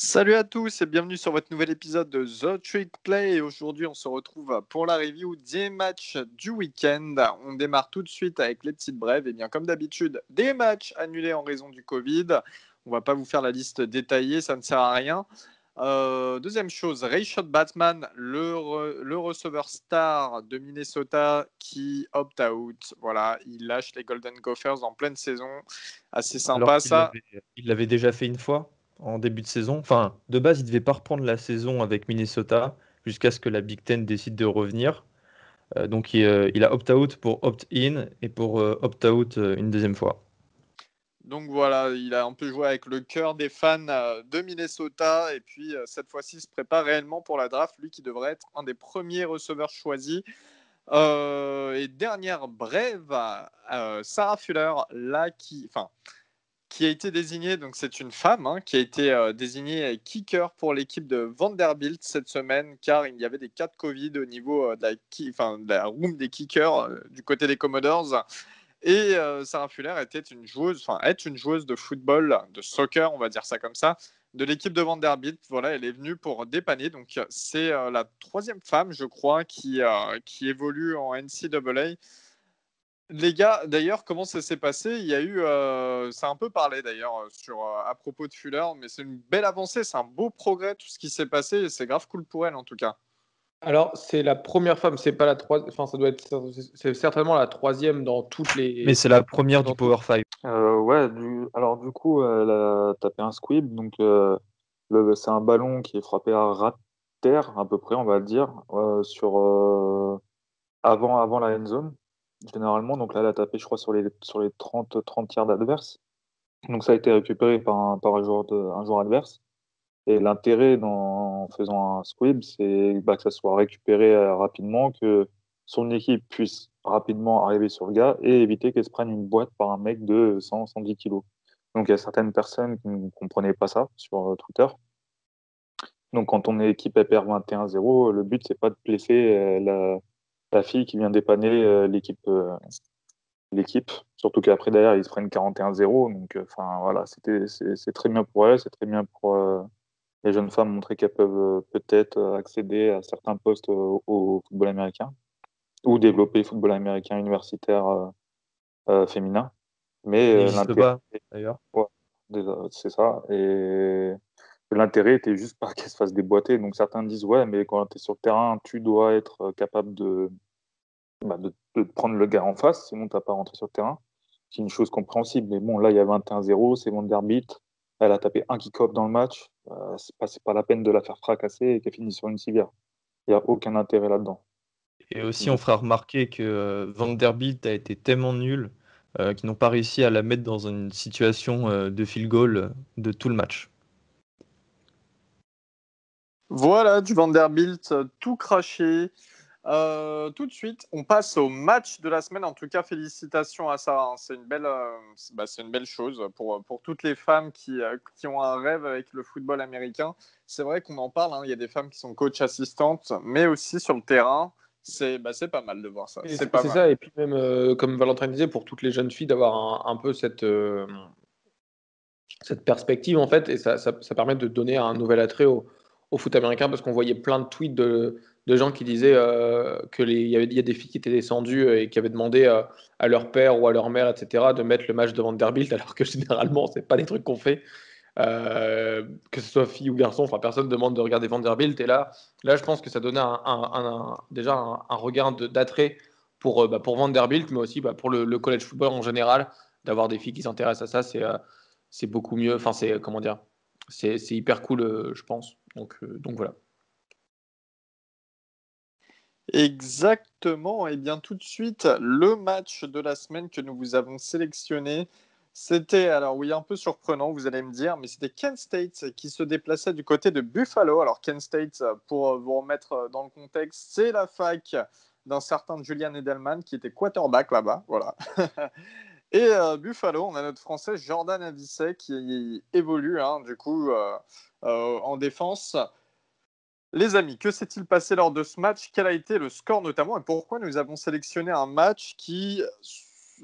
Salut à tous et bienvenue sur votre nouvel épisode de The Trick Play. Et aujourd'hui, on se retrouve pour la review des matchs du week-end. On démarre tout de suite avec les petites brèves. Et bien, comme d'habitude, des matchs annulés en raison du Covid. On va pas vous faire la liste détaillée, ça ne sert à rien. Deuxième chose, Rayshad Batman, le receveur star de Minnesota qui opt-out. Voilà, il lâche les Golden Gophers en pleine saison. Assez Alors sympa qu'il ça. l'avait déjà fait une fois en début de saison. Enfin, de base, il devait pas reprendre la saison avec Minnesota jusqu'à ce que la Big Ten décide de revenir. Donc il a opt-out pour opt-in et pour opt-out une deuxième fois. Donc voilà, il a un peu joué avec le cœur des fans de Minnesota. Et puis cette fois-ci, il se prépare réellement pour la draft, lui qui devrait être un des premiers receveurs choisis. Et dernière brève, Sarah Fuller, là, qui a été désignée, donc c'est une femme, qui a été désignée kicker pour l'équipe de Vanderbilt cette semaine, car il y avait des cas de Covid au niveau de la room des kickers du côté des Commodores. Et Sarah Fuller est une joueuse de football, de soccer, on va dire ça comme ça, de l'équipe de Vanderbilt. Voilà, elle est venue pour dépanner. Donc, c'est la troisième femme, je crois, qui évolue en NCAA. Les gars, d'ailleurs, comment ça s'est passé? Il y a eu, ça a un peu parlé d'ailleurs à propos de Fuller, mais c'est une belle avancée, c'est un beau progrès tout ce qui s'est passé et c'est grave cool pour elle en tout cas. Alors, c'est la première femme, c'est pas la troisième, enfin, ça doit être, c'est certainement la troisième dans toutes Mais les. c'est la première du Dans Power 5. Ouais, alors du coup, elle a tapé un squib, donc c'est un ballon qui est frappé à ras de terre, à peu près, on va dire, avant la end zone, généralement. Donc là, elle a tapé, je crois, sur les 30 yards adverses. Donc ça a été récupéré par un joueur adverse. Et l'intérêt en faisant un squib, c'est que ça soit récupéré rapidement, que son équipe puisse rapidement arriver sur le gars et éviter qu'elle se prenne une boîte par un mec de 110 kilos. Donc il y a certaines personnes qui ne comprenaient pas ça sur Twitter. Donc quand ton équipe elle perd 21-0, le but c'est pas de blesser la fille qui vient dépanner l'équipe. Surtout qu'après derrière ils se prennent 41-0. Donc enfin voilà, c'est très bien pour elle, c'est très bien pour les jeunes femmes montrer qu'elles peuvent peut-être accéder à certains postes au football américain ou développer le football américain universitaire féminin. Mais Qui n'existe l'intérêt, pas d'ailleurs. ouais, déjà, c'est ça. Et l'intérêt était juste pas qu'elle se fasse déboîter. Donc certains disent, ouais, mais quand tu es sur le terrain, tu dois être capable de prendre le gars en face, sinon tu n'as pas rentré sur le terrain. C'est une chose compréhensible. Mais bon, là, il y a 21-0, c'est Vanderbilt. Elle a tapé un kick-off dans le match. C'est pas la peine de la faire fracasser et qu'elle finisse sur une civière. Il n'y a aucun intérêt là-dedans. Et aussi, on Donc, fera remarquer que Vanderbilt a été tellement nul qu'ils n'ont pas réussi à la mettre dans une situation de field goal de tout le match. Voilà, du Vanderbilt tout craché. Tout de suite, on passe au match de la semaine. En tout cas, félicitations à ça, hein. C'est une belle chose pour toutes les femmes qui ont un rêve avec le football américain. C'est vrai qu'on en parle, hein. Il y a des femmes qui sont coach assistantes, mais aussi sur le terrain. C'est pas mal de voir ça. Et C'est pas c'est mal. ça, et puis même, comme Valentin disait, pour toutes les jeunes filles, d'avoir un peu cette perspective, en fait, et ça permet de donner un nouvel attrait au foot américain, parce qu'on voyait plein de tweets de gens qui disaient il y a des filles qui étaient descendues et qui avaient demandé à leur père ou à leur mère, etc., de mettre le match de Vanderbilt, alors que généralement, c'est pas des trucs qu'on fait. Que ce soit fille ou garçon, enfin personne ne demande de regarder Vanderbilt. Et là, je pense que ça donnait déjà un regard d'attrait pour Vanderbilt, mais aussi pour le college football en général. D'avoir des filles qui s'intéressent à ça, c'est beaucoup mieux. Enfin, c'est comment dire, c'est hyper cool, je pense. Donc voilà. Exactement. Et bien tout de suite, le match de la semaine que nous vous avons sélectionné, c'était, alors oui, un peu surprenant, vous allez me dire, mais c'était Kent State qui se déplaçait du côté de Buffalo. Alors Kent State, pour vous remettre dans le contexte, c'est la fac d'un certain Julian Edelman qui était quarterback là-bas. Voilà. Et Buffalo, on a notre Français Jordan Avicet qui évolue du coup en défense. Les amis, que s'est-il passé lors de ce match? Quel a été le score notamment et pourquoi nous avons sélectionné un match qui,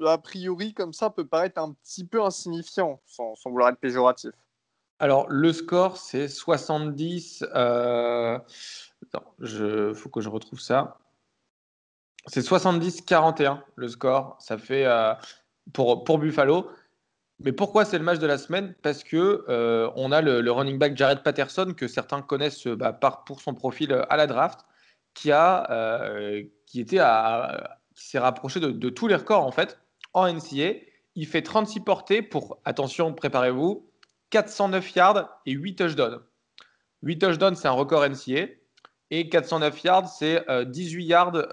a priori, comme ça, peut paraître un petit peu insignifiant, sans vouloir être péjoratif? Alors, le score, c'est 70. Attends, faut que je retrouve ça. C'est 70-41 le score. Ça fait pour Buffalo. Mais pourquoi c'est le match de la semaine? Parce que on a le running back Jared Patterson, que certains connaissent pour son profil à la draft, qui s'est rapproché de tous les records en fait en NCAA. Il fait 36 portées pour, attention, préparez-vous, 409 yards et 8 touchdowns. 8 touchdowns, c'est un record NCAA. Et 409 yards, c'est 18 yards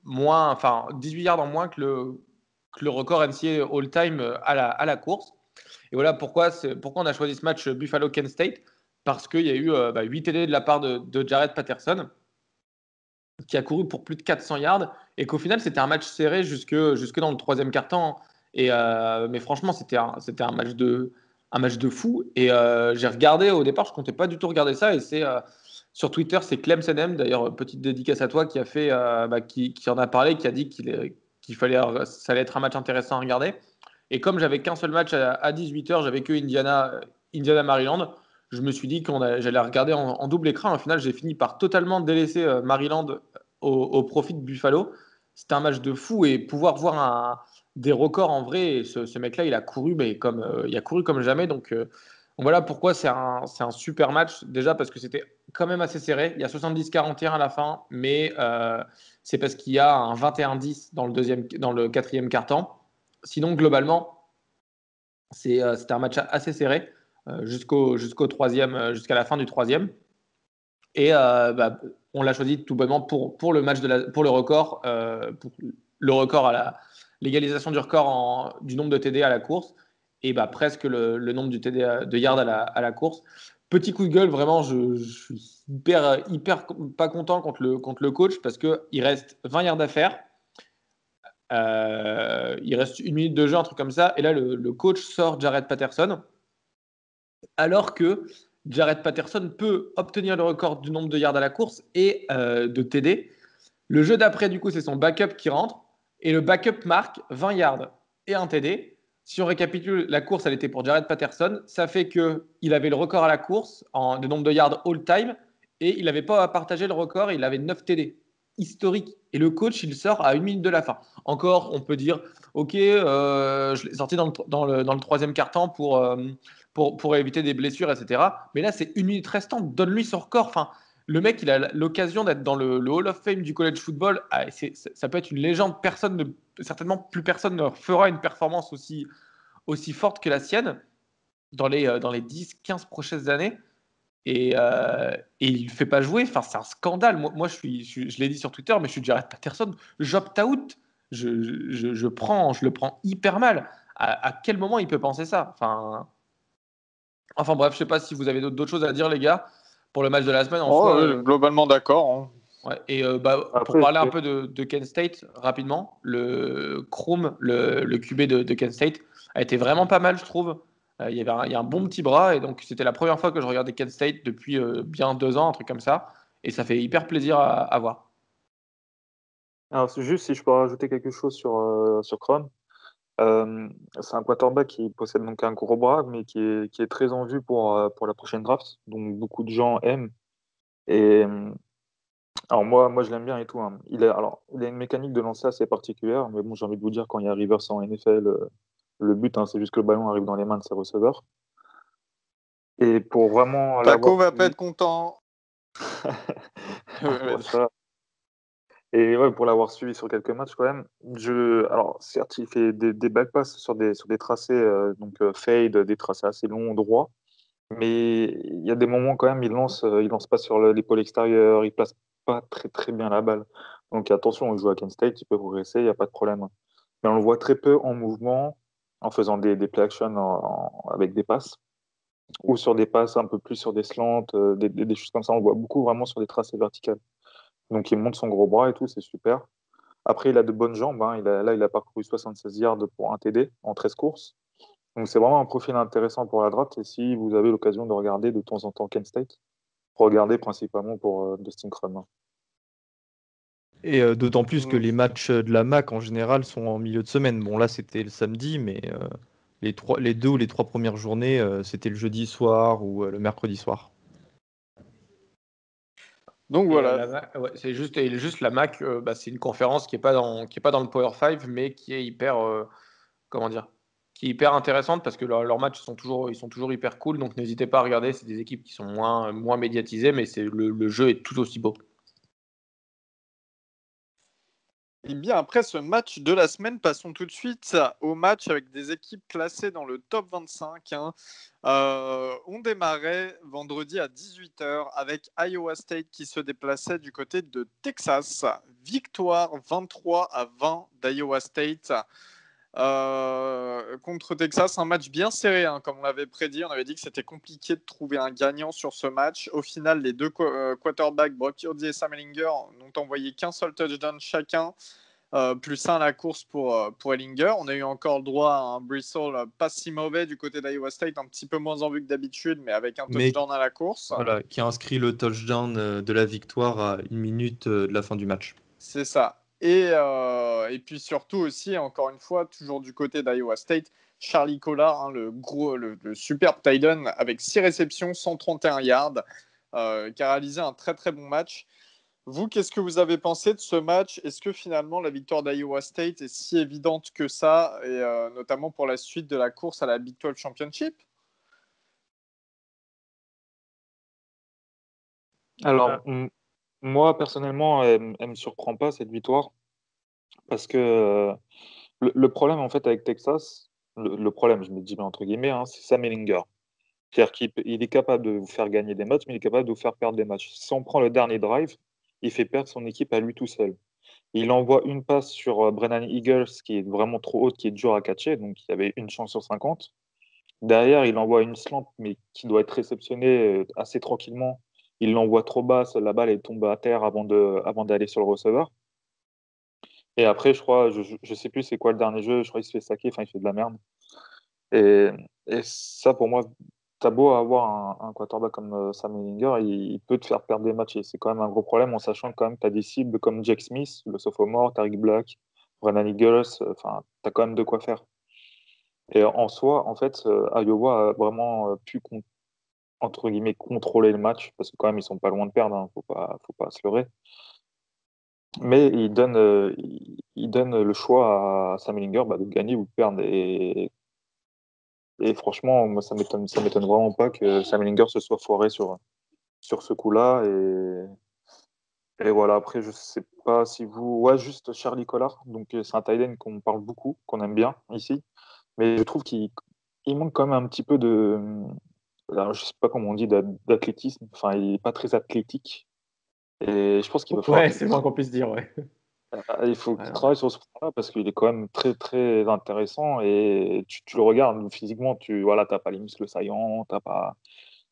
moins, enfin 18 yards en moins que le record NCAA all-time à la course. Et voilà pourquoi on a choisi ce match Buffalo-Kent State, parce qu'il y a eu 8 TD de la part de Jared Patterson, qui a couru pour plus de 400 yards, et qu'au final, c'était un match serré jusque dans le troisième quart-temps. Mais franchement, c'était un match de fou. Et j'ai regardé au départ, je comptais pas du tout regarder ça, et c'est sur Twitter, c'est Clem Senem, d'ailleurs, petite dédicace à toi, qui a fait, qui en a parlé, qui a dit ça allait être un match intéressant à regarder. Et comme j'avais qu'un seul match à 18h, j'avais que Indiana-Maryland, je me suis dit j'allais regarder en double écran. Au final, j'ai fini par totalement délaisser Maryland au profit de Buffalo. C'était un match de fou, et pouvoir voir des records en vrai. Et ce mec-là, il a couru, mais il a couru comme jamais. Donc voilà pourquoi c'est un super match. Déjà parce que c'était quand même assez serré. Il y a 70-41 à la fin, mais c'est parce qu'il y a un 21-10 dans le quatrième quart-temps. Sinon, globalement, c'était un match assez serré jusqu'au troisième, jusqu'à la fin du troisième. Et on l'a choisi tout bonnement pour le match pour le record, pour le record l'égalisation du record du nombre de TD à la course, et presque le nombre de yards à la course. Petit coup de gueule, vraiment, je suis hyper pas content contre le coach, parce qu'il reste 20 yards à faire. Il reste 1 minute de jeu, un truc comme ça. Et là, le coach sort Jared Patterson, alors que Jared Patterson peut obtenir le record du nombre de yards à la course et de TD. Le jeu d'après, du coup, c'est son backup qui rentre. Et le backup marque 20 yards et un TD. Si on récapitule, la course, elle était pour Jared Patterson. Ça fait qu'il avait le record à la course de nombre de yards all-time. Et il n'avait pas à partager le record. Il avait 9 TD. Historique. Et le coach, il sort à 1 minute de la fin. Encore, on peut dire, OK, je l'ai sorti dans le troisième quart-temps pour éviter des blessures, etc. Mais là, c'est 1 minute restante. Donne-lui son record. Enfin, le mec, il a l'occasion d'être dans le Hall of Fame du college football. Ça peut être une légende. Certainement plus personne ne fera une performance aussi forte que la sienne dans les 10-15 prochaines années. Et il ne fait pas jouer. Enfin, c'est un scandale. Moi je l'ai dit sur Twitter, mais je suis Jared Patterson. J'opt out. Je le prends hyper mal. À quel moment il peut penser ça? Enfin bref, je sais pas si vous avez d'autres choses à dire, les gars, pour le match de la semaine. Globalement d'accord. Hein. Ouais, et Après, pour parler un peu de Kent State rapidement, le Chrome, le QB de Kent State, a été vraiment pas mal, je trouve. Il y a un bon petit bras, et donc c'était la première fois que je regardais Kent State depuis bien 2 ans, un truc comme ça, et ça fait hyper plaisir à voir. alors, c'est juste si je peux rajouter quelque chose sur Cron. C'est un quarterback qui possède donc un gros bras, mais qui est très en vue pour la prochaine draft. Donc beaucoup de gens aiment. Et alors moi je l'aime bien et tout. Hein. Il a une mécanique de lancer assez particulière, mais bon, j'ai envie de vous dire, quand il y a Rivers en NFL, le but, hein, c'est juste que le ballon arrive dans les mains de ses receveurs. Et pour vraiment Paco l'avoir va suivi- pas être content. Ouais, ça va. Et ouais, pour l'avoir suivi sur quelques matchs quand même, alors certes, il fait des back passes sur des tracés, fade, des tracés assez longs, droits, mais il y a des moments quand même, il lance pas sur l'épaule extérieure, il place pas très très bien la balle. Donc attention, il joue à Kent State, il peut progresser, il n'y a pas de problème. Mais on le voit très peu en mouvement, en faisant des play action avec des passes, ou sur des passes un peu plus sur des slants, des choses comme ça. On le voit beaucoup vraiment sur des tracés verticales. Donc il monte son gros bras et tout, c'est super. Après, il a de bonnes jambes. Hein. Il a parcouru 76 yards pour un TD en 13 courses. Donc, c'est vraiment un profil intéressant pour la draft. Et si vous avez l'occasion de regarder de temps en temps Kent State, regardez principalement pour Dustin Crum. Hein. Et d'autant plus que les matchs de la MAC en général sont en milieu de semaine. Bon, là, c'était le samedi, mais les 2 ou les 3 premières journées, c'était le jeudi soir ou le mercredi soir. Donc Et, voilà. c'est juste la MAC, c'est une conférence qui est pas dans le Power 5, mais qui est hyper, comment dire, qui est hyper intéressante parce que leurs matchs ils sont toujours hyper cool. Donc n'hésitez pas à regarder. C'est des équipes qui sont moins médiatisées, mais le jeu est tout aussi beau. Et bien après ce match de la semaine, passons tout de suite au match avec des équipes classées dans le top 25. On démarrait vendredi à 18h avec Iowa State qui se déplaçait du côté de Texas. Victoire 23-20 d'Iowa State. Contre Texas, un match bien serré, comme on l'avait prédit. On avait dit que c'était compliqué de trouver un gagnant sur ce match. Au final, les deux quarterbacks, Brock Purdy et Sam Ehlinger, n'ont envoyé qu'un seul touchdown chacun, plus un à la course pour Ehlinger. On a eu encore le droit à un Bristol pas si mauvais du côté d'Iowa State, un petit peu moins en vue que d'habitude, mais avec un touchdown à la course. Voilà, qui a inscrit le touchdown de la victoire à 1 minute de la fin du match. C'est ça. Et puis surtout aussi, encore une fois, toujours du côté d'Iowa State, Charlie Collard, le superbe tight end avec 6 réceptions, 131 yards, qui a réalisé un très très bon match. Vous, qu'est-ce que vous avez pensé de ce match? Est-ce que finalement la victoire d'Iowa State est si évidente que ça, et notamment pour la suite de la course à la Big 12 Championship? Alors, moi, personnellement, elle me surprend pas cette victoire parce que le problème, en fait, avec Texas, le problème, je me dis bien entre guillemets, c'est Sam Ehlinger. C'est-à-dire qu'il est capable de vous faire gagner des matchs, mais il est capable de vous faire perdre des matchs. Si on prend le dernier drive, il fait perdre son équipe à lui tout seul. Il envoie une passe sur Brennan Eagles qui est vraiment trop haute, qui est dur à catcher, donc il y avait une chance sur 50. Derrière, il envoie une slant, mais qui doit être réceptionnée assez tranquillement. Il l'envoie trop basse, la balle elle tombe à terre avant d'aller sur le receveur. Et après, je crois, je sais plus c'est quoi le dernier jeu, je crois qu'il se fait saquer, enfin il fait de la merde. Et, et ça, pour moi, t'as beau avoir un quarterback comme Sam Ehlinger, il peut te faire perdre des matchs. Et c'est quand même un gros problème en sachant quand même que tu as des cibles comme Jack Smith, le sophomore, Tariq Black, Brennan Eagles, enfin, tu as quand même de quoi faire. Et en soi, en fait, Iowa a vraiment pu, entre guillemets, contrôler le match, parce que quand même, ils sont pas loin de perdre, faut pas se leurrer. Mais il donne le choix à Sam Ehlinger de gagner ou de perdre. Et franchement, moi, ça m'étonne vraiment pas que Sam Ehlinger se soit foiré sur ce coup-là. Et voilà, après, je sais pas si vous. Ouais, juste Charlie Collard. Donc, c'est un tight end qu'on parle beaucoup, qu'on aime bien ici. Mais je trouve qu'il manque quand même un petit peu de. Alors, je sais pas comment on dit, d'athlétisme. Enfin, il est pas très athlétique. Et je pense qu'il va falloir Ouais, qu'il c'est moins qu'on puisse dire, ouais. il faut qu'il Ouais. travaille sur ce point-là parce qu'il est quand même très très intéressant et tu le regardes physiquement, voilà, t'as pas les muscles saillants, t'as pas,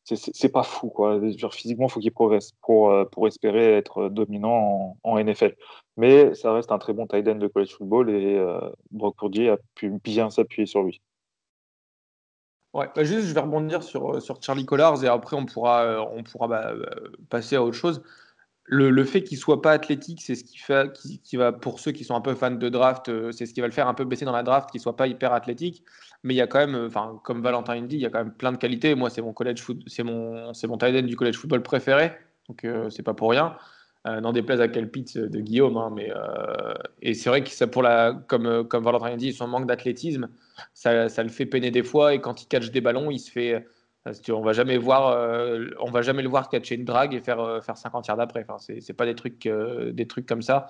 c'est pas fou quoi. Genre, physiquement, il faut qu'il progresse pour espérer être dominant en NFL. Mais ça reste un très bon tight end de college football et Brock Purdy a pu bien s'appuyer sur lui. Ouais, juste, je vais rebondir sur Charlie Collars et après on pourra passer à autre chose. Le fait qu'il soit pas athlétique, c'est ce qui va, pour ceux qui sont un peu fans de draft, c'est ce qui va le faire un peu baisser dans la draft, qu'il soit pas hyper athlétique. Mais il y a quand même, enfin, comme Valentin dit, il y a quand même plein de qualités. Moi, c'est mon college foot, c'est mon tight end du college football préféré, donc c'est pas pour rien. N'en déplaise à quel pitch de Guillaume, et c'est vrai que ça comme Valentin dit, son manque d'athlétisme, ça le fait peiner des fois et quand il catch des ballons, il se fait on va jamais le voir catcher une drague et faire 50 yards d'après. Enfin, c'est pas des trucs comme ça.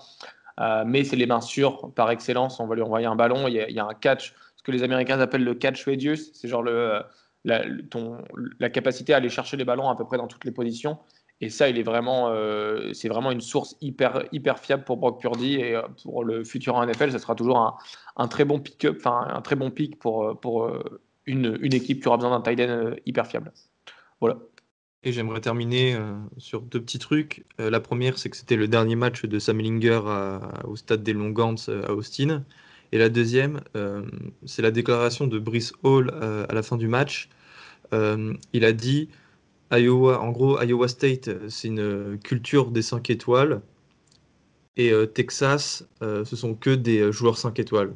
Mais c'est les mains sûres par excellence. On va lui envoyer un ballon. Il y a un catch, ce que les Américains appellent le catch radius. C'est genre la capacité à aller chercher les ballons à peu près dans toutes les positions. Et ça, c'est vraiment une source hyper fiable pour Brock Purdy et pour le futur en NFL, ce sera toujours un très bon pick-up, enfin un très bon pick pour une équipe qui aura besoin d'un tight end hyper fiable. Voilà. Et j'aimerais terminer sur 2 petits trucs. La première, c'est que c'était le dernier match de Sam Ehlinger au stade des Longhorns à Austin. Et la deuxième, c'est la déclaration de Brice Hall à la fin du match. Il a dit en gros, Iowa State, c'est une culture des 5 étoiles. Et Texas, ce sont que des joueurs 5 étoiles.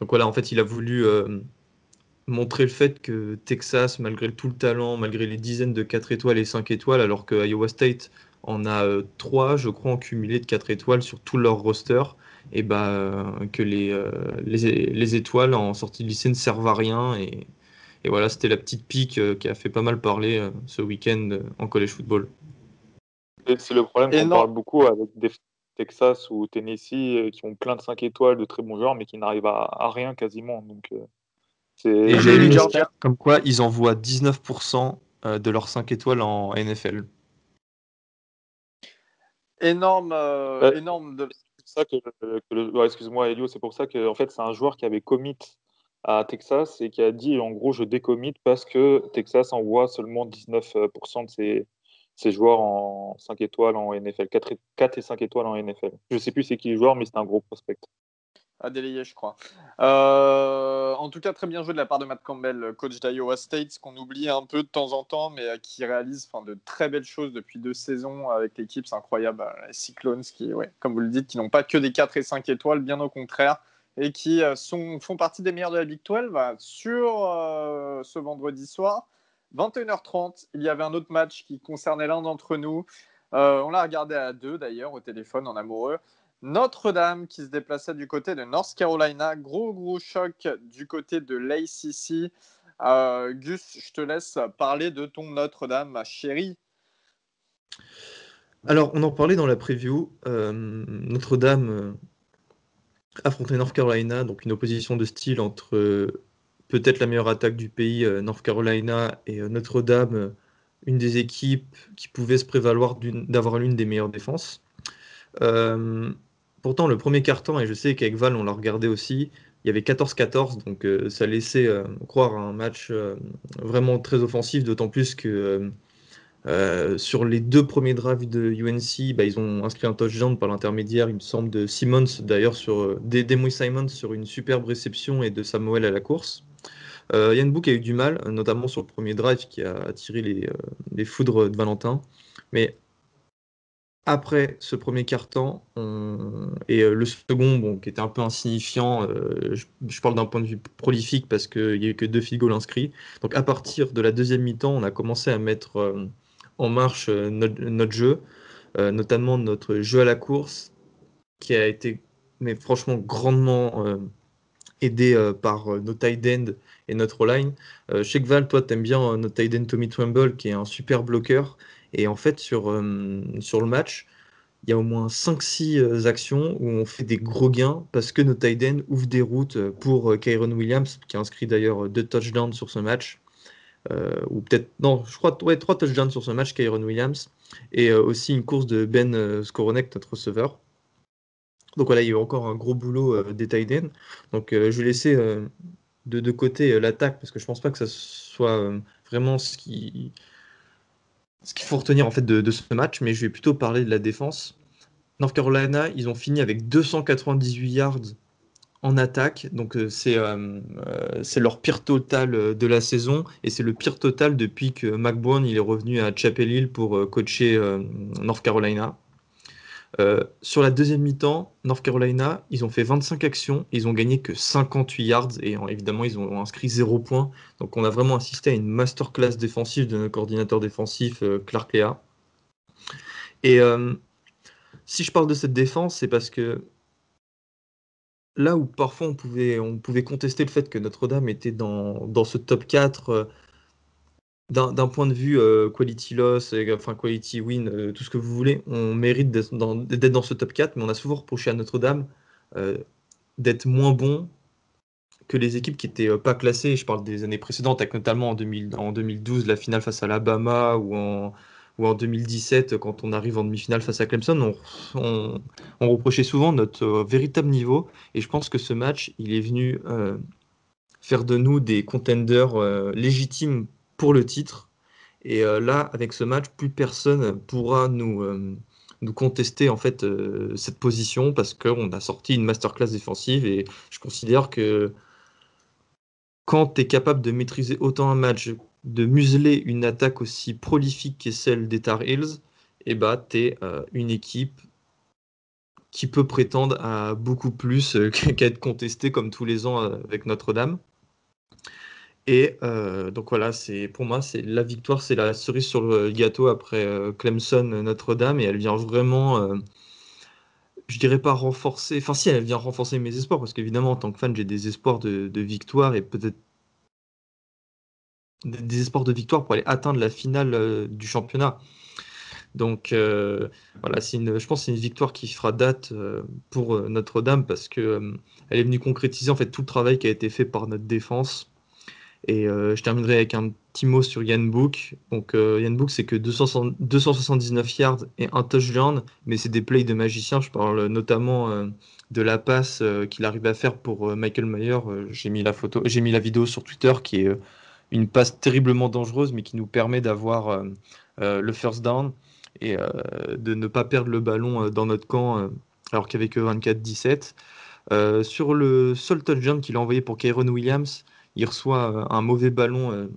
Donc voilà, en fait, il a voulu montrer le fait que Texas, malgré tout le talent, malgré les dizaines de 4 étoiles et 5 étoiles, alors que Iowa State en a 3, je crois, en cumulé de 4 étoiles sur tout leur roster, et que les étoiles en sortie de lycée ne servent à rien. Et voilà, c'était la petite pique qui a fait pas mal parler ce week-end en college football. Et c'est le problème Et qu'on non, parle beaucoup avec des Texas ou Tennessee qui ont plein de 5 étoiles, de très bons joueurs, mais qui n'arrivent à rien quasiment. Donc, Et ah, c'est mais j'ai lu les une Georgia, stat comme quoi ils envoient 19% de leurs 5 étoiles en NFL. énorme, Ouais, énorme de. c'est pour ça ouais, excuse-moi Elio, c'est pour ça que en fait c'est un joueur qui avait commit à Texas et qui a dit en gros je décommit parce que Texas envoie seulement 19% de ses joueurs en 5 étoiles en NFL, 4 et 5 étoiles en NFL. Je sais plus c'est qui le joueur, mais c'est un gros prospect. À délayer, je crois. En tout cas, très bien joué de la part de Matt Campbell, coach d'Iowa State, qu'on oublie un peu de temps en temps, mais qui réalise de très belles choses depuis 2 saisons avec l'équipe. C'est incroyable. Les Cyclones, qui, ouais, comme vous le dites, qui n'ont pas que des 4 et 5 étoiles, bien au contraire, et qui font partie des meilleurs de la Big 12 sur ce vendredi soir. 21h30, il y avait un autre match qui concernait l'un d'entre nous. On l'a regardé à deux, d'ailleurs, au téléphone, en amoureux. Notre-Dame qui se déplaçait du côté de North Carolina. Gros choc du côté de l'ACC. Gus, je te laisse parler de ton Notre-Dame, ma chérie. Alors, on en parlait dans la preview. Notre-Dame affrontait North Carolina, donc une opposition de style entre peut-être la meilleure attaque du pays, North Carolina, et Notre-Dame, une des équipes qui pouvait se prévaloir d'avoir l'une des meilleures défenses. Euh, Pourtant, le premier quart-temps, et je sais qu'avec Val, on l'a regardé aussi, il y avait 14-14, donc ça laissait croire à un match vraiment très offensif, d'autant plus que sur les 2 premiers drives de UNC, ils ont inscrit un touchdown par l'intermédiaire, il me semble, de Simmons, d'ailleurs, sur d'Emoy Simons sur une superbe réception et de Samuel à la course. Yann Book a eu du mal, notamment sur le premier drive qui a attiré les foudres de Valentin. Mais après ce premier quart-temps, et le second, bon, qui était un peu insignifiant, je parle d'un point de vue prolifique parce qu'il n'y a eu que 2 field goals inscrits. Donc à partir de la deuxième mi-temps, on a commencé à mettre en marche notre jeu, notamment notre jeu à la course, qui a été, mais franchement, grandement aidé par nos tight end et notre line. Je sais que Val, toi, t'aimes bien notre tight end Tommy Tremble, qui est un super bloqueur. Et en fait, sur le match, il y a au moins 5-6 actions où on fait des gros gains parce que nos tight ends ouvrent des routes pour Kyron Williams, qui a inscrit d'ailleurs 2 touchdowns sur ce match. Ou peut-être, non, je crois, ouais, 3 touchdowns sur ce match, Kyron Williams. Et aussi une course de Ben Skoronek, notre receveur. Donc voilà, il y a eu encore un gros boulot des tight ends. Donc je vais laisser de côté l'attaque parce que je pense pas que ça soit vraiment ce qu'il faut retenir en fait de ce match, mais je vais plutôt parler de la défense. North Carolina, ils ont fini avec 298 yards en attaque, donc c'est leur pire total de la saison et c'est le pire total depuis que McBride il est revenu à Chapel Hill pour coacher North Carolina. Sur la deuxième mi-temps, North Carolina, ils ont fait 25 actions, ils ont gagné que 58 yards et évidemment ils ont inscrit 0 points. Donc on a vraiment assisté à une masterclass défensive de notre coordinateur défensif Clark Lea. Et si je parle de cette défense, c'est parce que là où parfois on pouvait contester le fait que Notre-Dame était dans ce top 4 d'un point de vue quality loss, enfin quality win, tout ce que vous voulez, on mérite d'être dans ce top 4, mais on a souvent reproché à Notre-Dame euh, d'être moins bon que les équipes qui n'étaient pas classées. Je parle des années précédentes, avec notamment en 2012 la finale face à l'Alabama ou en 2017 quand on arrive en demi-finale face à Clemson. On reprochait souvent notre véritable niveau et je pense que ce match, il est venu faire de nous des contenders légitimes pour le titre. Et là, avec ce match, plus personne pourra nous contester en fait cette position parce qu'on a sorti une masterclass défensive et je considère que quand tu es capable de maîtriser autant un match, de museler une attaque aussi prolifique qu'est celle des Tar Heels, et tu es une équipe qui peut prétendre à beaucoup plus qu'à être contestée comme tous les ans avec Notre-Dame. Et donc voilà, pour moi, c'est la victoire, c'est la cerise sur le gâteau après Clemson Notre-Dame, et elle vient vraiment, je dirais pas renforcer, enfin si, elle vient renforcer mes espoirs, parce qu'évidemment, en tant que fan, j'ai des espoirs de victoire, et peut-être des espoirs de victoire pour aller atteindre la finale du championnat. Donc voilà, je pense que c'est une victoire qui fera date pour Notre-Dame, parce que elle est venue concrétiser en fait tout le travail qui a été fait par notre défense. Et je terminerai avec un petit mot sur Ian Book. Donc Ian Book, c'est que 279 yards et un touchdown, mais c'est des plays de magicien. Je parle notamment de la passe qu'il arrive à faire pour Michael Mayer. J'ai mis la vidéo sur Twitter, qui est une passe terriblement dangereuse, mais qui nous permet d'avoir le first down et de ne pas perdre le ballon dans notre camp, alors qu'il n'y avait que 24-17. Sur le seul touchdown qu'il a envoyé pour Kyron Williams, il reçoit un mauvais ballon.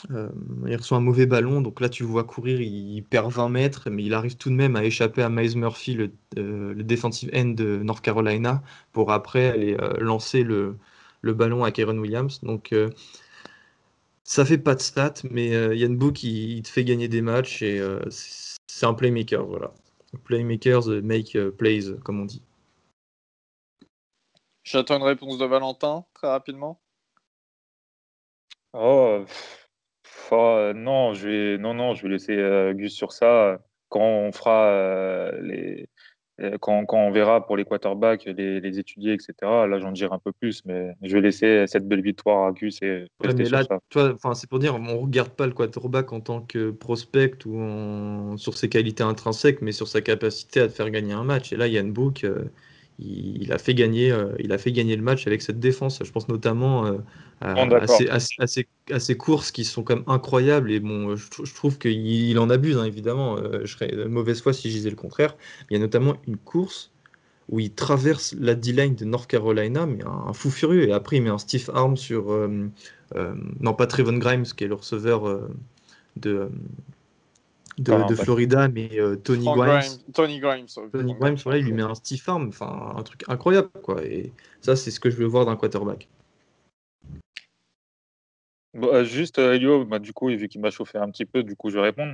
Il reçoit un mauvais ballon, donc là tu le vois courir, il perd 20 mètres, mais il arrive tout de même à échapper à Miles Murphy, le defensive end de North Carolina, pour après aller lancer le ballon à Kyron Williams. Donc ça fait pas de stats, mais Ian Book, il te fait gagner des matchs, et c'est un playmaker, voilà. Playmakers make plays, comme on dit. J'attends une réponse de Valentin, très rapidement. Oh, non, je vais laisser Gus sur ça. Quand on fera quand on verra pour les quarterbacks, les étudier, etc. Là, j'en dirai un peu plus, mais je vais laisser cette belle victoire à Gus et Ouais, rester mais sur là, ça. toi, enfin, c'est pour dire, on regarde pas le quarterback en tant que prospect ou sur ses qualités intrinsèques, mais sur sa capacité à te faire gagner un match. Et là, Ian Book, il a fait gagner le match avec cette défense. Je pense notamment Bon, à, d'accord. à ses courses qui sont quand même incroyables. Et bon, je trouve qu'il en abuse, hein, évidemment. Je serais de mauvaise foi si je disais le contraire. Il y a notamment une course où il traverse la D-line de North Carolina, mais un fou furieux. Et après, il met un stiff arm sur. Non, pas Trevon Grimes, qui est le receveur de, de Cornerback. Florida, mais Tony Grimes. Tony Grimes. Tony Grimes, voilà, il lui met un stiff arm, enfin, un truc incroyable, quoi. Et ça, c'est ce que je veux voir d'un quarterback. Bon, juste, Elio, bah, du coup, vu qu'il m'a chauffé un petit peu, du coup, je vais répondre.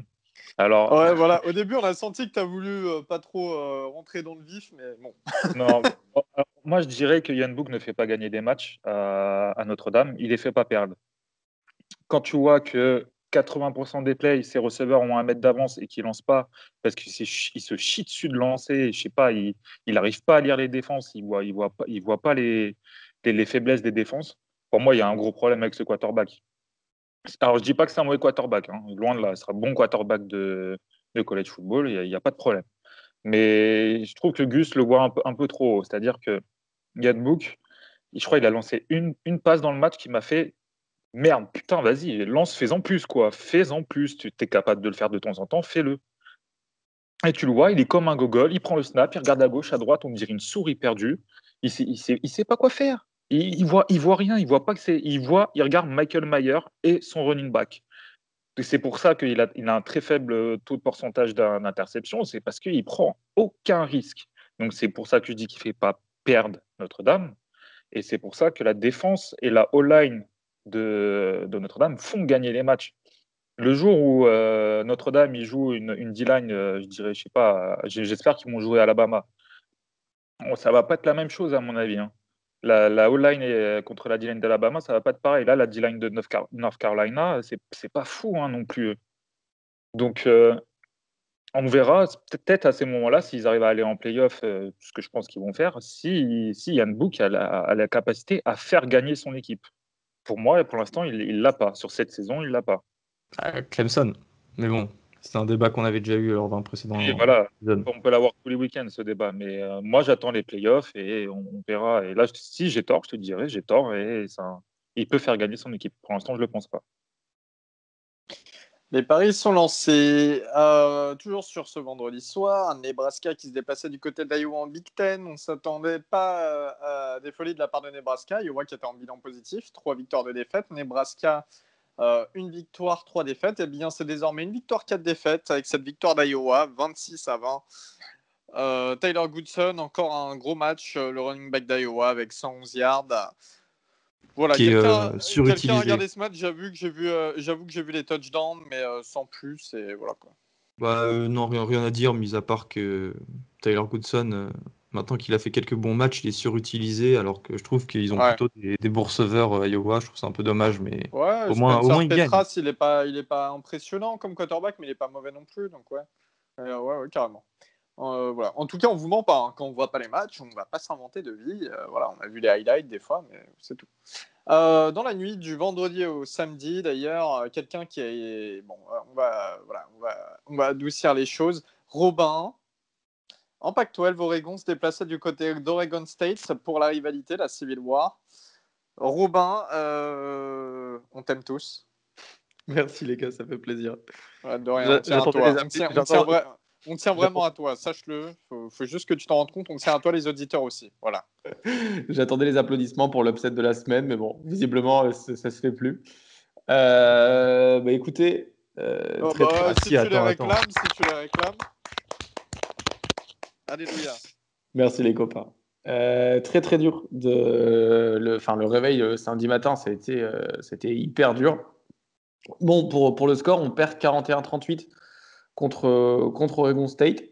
Alors, Ouais, voilà. Au début, on a senti que tu as voulu pas trop rentrer dans le vif, mais bon. non, alors, moi, je dirais que Yann Book ne fait pas gagner des matchs à Notre-Dame. Il les fait pas perdre. Quand tu vois que 80% des plays, ses receveurs ont un mètre d'avance et qu'ils lancent pas parce qu'il se chie dessus de lancer, je sais pas, il n'arrive pas à lire les défenses, il voit pas les faiblesses des défenses. Pour moi, il y a un gros problème avec ce quarterback. Alors, je dis pas que c'est un mauvais quarterback, hein. Loin de là, ce sera un bon quarterback de college football, il y a pas de problème. Mais je trouve que Gus le voit un peu trop haut. C'est-à-dire que Yann Book, je crois qu'il a lancé une passe dans le match qui m'a fait merde, putain, vas-y, lance, fais-en plus, quoi. Fais-en plus. Tu es capable de le faire de temps en temps, fais-le. Et tu le vois, il est comme un gogol, il prend le snap, il regarde à gauche, à droite, on dirait une souris perdue. Il sait pas quoi faire. Il voit rien, il voit pas que c'est. Il regarde Michael Mayer et son running back. Et c'est pour ça il a un très faible taux de pourcentage d'interception, c'est parce qu'il prend aucun risque. Donc c'est pour ça que je dis qu'il ne fait pas perdre Notre-Dame. Et c'est pour ça que la défense et la O-line de Notre-Dame font gagner les matchs. Le jour où Notre-Dame il joue une D-line, je dirais, je sais pas, j'espère qu'ils vont jouer à Alabama. Bon, ça va pas être la même chose à mon avis, hein. La O-line contre la D-line d'Alabama, ça va pas être pareil. Là, la D-line de North Carolina, c'est pas fou, hein, non plus. Donc, on verra peut-être à ces moments-là s'ils arrivent à aller en playoff, ce que je pense qu'ils vont faire, si Yann Book a la capacité à faire gagner son équipe. Pour moi, pour l'instant, il l'a pas. Sur cette saison, il l'a pas. Clemson. Mais bon, c'est un débat qu'on avait déjà eu lors d'un Et précédent voilà, épisode. on peut l'avoir tous les week-ends, ce débat. Mais moi, j'attends les playoffs et on verra. Et là, si j'ai tort, je te dirai, j'ai tort. Et ça, il peut faire gagner son équipe. Pour l'instant, je le pense pas. Les paris sont lancés. Toujours sur ce vendredi soir, Nebraska qui se déplaçait du côté d'Iowa en Big Ten. On ne s'attendait pas à des folies de la part de Nebraska. Iowa qui était en bilan positif, 3 victoires de défaite. Nebraska, une victoire, 3 défaites. Et bien, c'est désormais une victoire, 4 défaites avec cette victoire d'Iowa, 26-20. Tyler Goodson, encore un gros match, le running back d'Iowa avec 111 yards. Voilà, qui est quelqu'un a surutilisé. regardé ce match, j'avoue que j'ai vu les touchdowns, mais sans plus, et voilà quoi. Bah, non, rien à dire, mis à part que Tyler Goodson, maintenant qu'il a fait quelques bons matchs, il est surutilisé, alors que je trouve qu'ils ont Ouais. plutôt des bons receveurs à Iowa. Je trouve ça un peu dommage, mais Ouais, au moins Spencer ils gagnent. Petras, il est pas impressionnant comme quarterback, mais il est pas mauvais non plus, donc ouais. Ouais, carrément. Voilà. En tout cas, on vous ment pas, hein. Quand on voit pas les matchs, on va pas s'inventer de vie. Voilà, on a vu les highlights des fois, mais c'est tout. Dans la nuit du vendredi au samedi, d'ailleurs, quelqu'un qui est bon, on va adoucir les choses. Robin, en Pac-12, Oregon se déplaçait du côté d'Oregon State pour la rivalité, la Civil War. Robin, on t'aime tous. Merci les gars, ça fait plaisir. Ouais, de rien, on tient à J'attendais toi. les On tient vraiment à toi, sache-le. Faut juste que tu t'en rendes compte, on tient à toi, les auditeurs aussi. Voilà. J'attendais les applaudissements pour l'upset de la semaine, mais bon, visiblement, ça se fait plus. Bah écoutez, Oh, très bah, très. si si, tu les attends. réclames, si tu les réclames. Alléluia. Merci les copains. Très très dur. Le réveil samedi matin, c'était hyper dur. Bon, pour le score, on perd 41-38 contre Oregon State.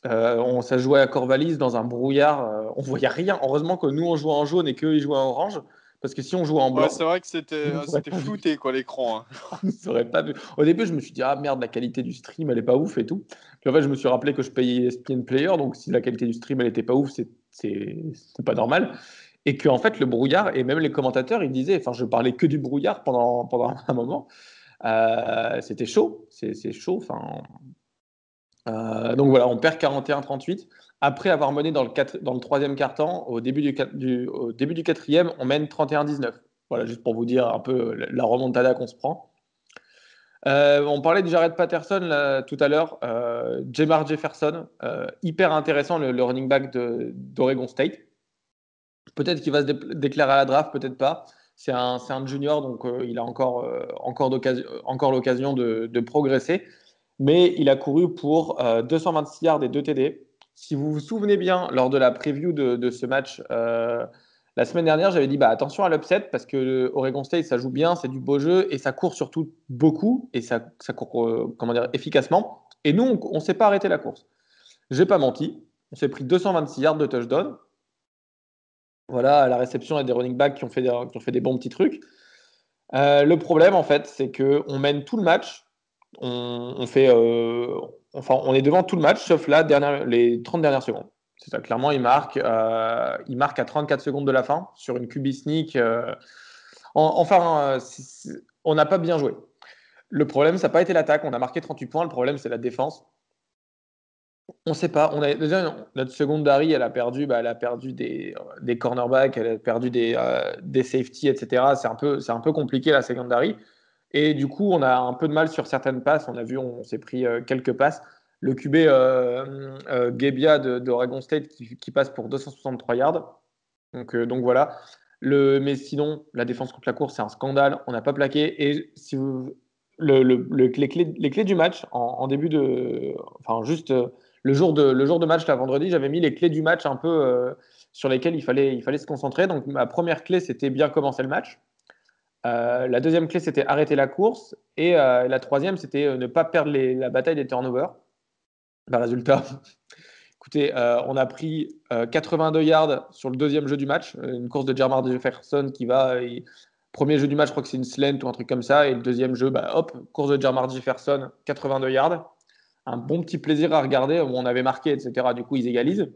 Ça jouait à Corvallis dans un brouillard. On voyait rien. Heureusement que nous, on jouait en jaune et qu'eux, ils jouaient en orange. Parce que si on jouait en Ouais, blanc, c'est vrai que on ne nous aurait c'était pas vu. flouté, quoi, l'écran. Hein. On nous aurait pas vu. Au début, je me suis dit, ah merde, la qualité du stream, elle est pas ouf et tout. Puis en fait, je me suis rappelé que je payais ESPN Player. Donc si la qualité du stream, elle était pas ouf, c'est pas normal. Et que en fait, le brouillard, et même les commentateurs, ils disaient, enfin, je parlais que du brouillard pendant un moment. C'était chaud. C'est chaud. Enfin, donc voilà, on perd 41-38. Après avoir mené dans le troisième quart-temps, au début du quatrième, on mène 31-19. Voilà, juste pour vous dire un peu la remontada qu'on se prend. On parlait de Jared Patterson là, tout à l'heure. Jamar Jefferson, hyper intéressant, le running back d'Oregon State. Peut-être qu'il va se déclarer à la draft, peut-être pas. C'est un junior, donc il a encore l'occasion de progresser. Mais il a couru pour 226 yards et 2 TD. Si vous vous souvenez bien, lors de la preview de ce match, la semaine dernière, j'avais dit attention à l'upset parce que Oregon State, ça joue bien, c'est du beau jeu et ça court surtout beaucoup et ça court efficacement. Et nous, on ne s'est pas arrêté la course. J'ai pas menti. On s'est pris 226 yards de touchdown. Voilà, à la réception, il y a des running backs qui ont fait des bons petits trucs. Le problème, en fait, c'est qu'on mène tout le match. On est devant tout le match, sauf les 30 dernières secondes. C'est ça, clairement, il marque à 34 secondes de la fin sur une QB sneak. On n'a pas bien joué. Le problème, ça n'a pas été l'attaque. On a marqué 38 points. Le problème, c'est la défense. On ne sait pas. Déjà, notre secondary, elle a perdu des cornerbacks, elle a perdu des safety, etc. C'est un peu compliqué la secondary. Et du coup, on a un peu de mal sur certaines passes. On s'est pris quelques passes. Le QB Gebbia d'Oregon State qui passe pour 263 yards. Donc voilà. Mais sinon, la défense contre la course, c'est un scandale. On n'a pas plaqué. Et si vous, les clés du match en début de, enfin juste le jour de match, là, vendredi, j'avais mis les clés du match un peu sur lesquelles il fallait se concentrer. Donc ma première clé, c'était bien commencer le match. La deuxième clé, c'était arrêter la course. Et la troisième, c'était ne pas perdre la bataille des turnovers. Résultat, écoutez, on a pris 82 yards sur le deuxième jeu du match. Une course de Jamar Jefferson qui va. Premier jeu du match, je crois que c'est une slant ou un truc comme ça. Et le deuxième jeu, course de Jamar Jefferson, 82 yards. Un bon petit plaisir à regarder. On avait marqué, etc. Du coup, ils égalisent.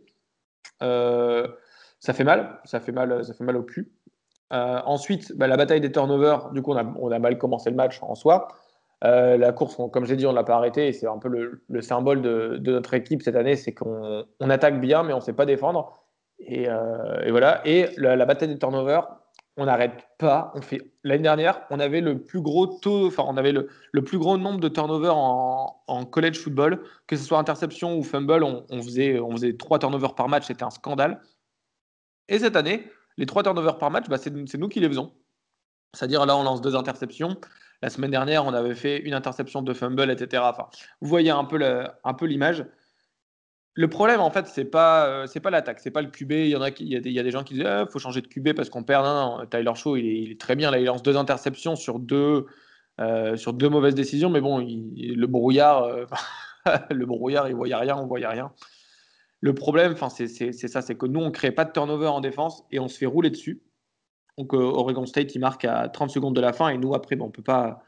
Ça fait mal. Ça fait mal au cul. Ensuite, la bataille des turnovers, du coup, on a mal commencé le match en soi. La course, comme j'ai dit, on ne l'a pas arrêtée. Et c'est un peu le symbole de notre équipe cette année, c'est qu'on attaque bien, mais on ne sait pas défendre. Et voilà. Et la bataille des turnovers, on n'arrête pas. L'année dernière, on avait le plus gros taux, enfin, on avait le plus gros nombre de turnovers en college football, que ce soit interception ou fumble. On faisait 3 turnovers par match. C'était un scandale. Et cette année, les 3 turnovers par match, c'est nous qui les faisons. C'est-à-dire là, on lance 2 interceptions. La semaine dernière, on avait fait une interception de fumble, etc. Enfin, vous voyez un peu l'image. Le problème, en fait, c'est pas l'attaque, c'est pas le QB. Il y a des gens qui disent faut changer de QB parce qu'on perd. Non, non, Tyler Shaw, il est très bien. Là, il lance 2 interceptions sur deux mauvaises décisions, mais bon, le brouillard, le brouillard, il voyait rien, on voyait rien. Le problème, c'est ça, c'est que nous, on crée pas de turnover en défense et on se fait rouler dessus. Donc, Oregon State, il marque à 30 secondes de la fin et nous, après, on peut pas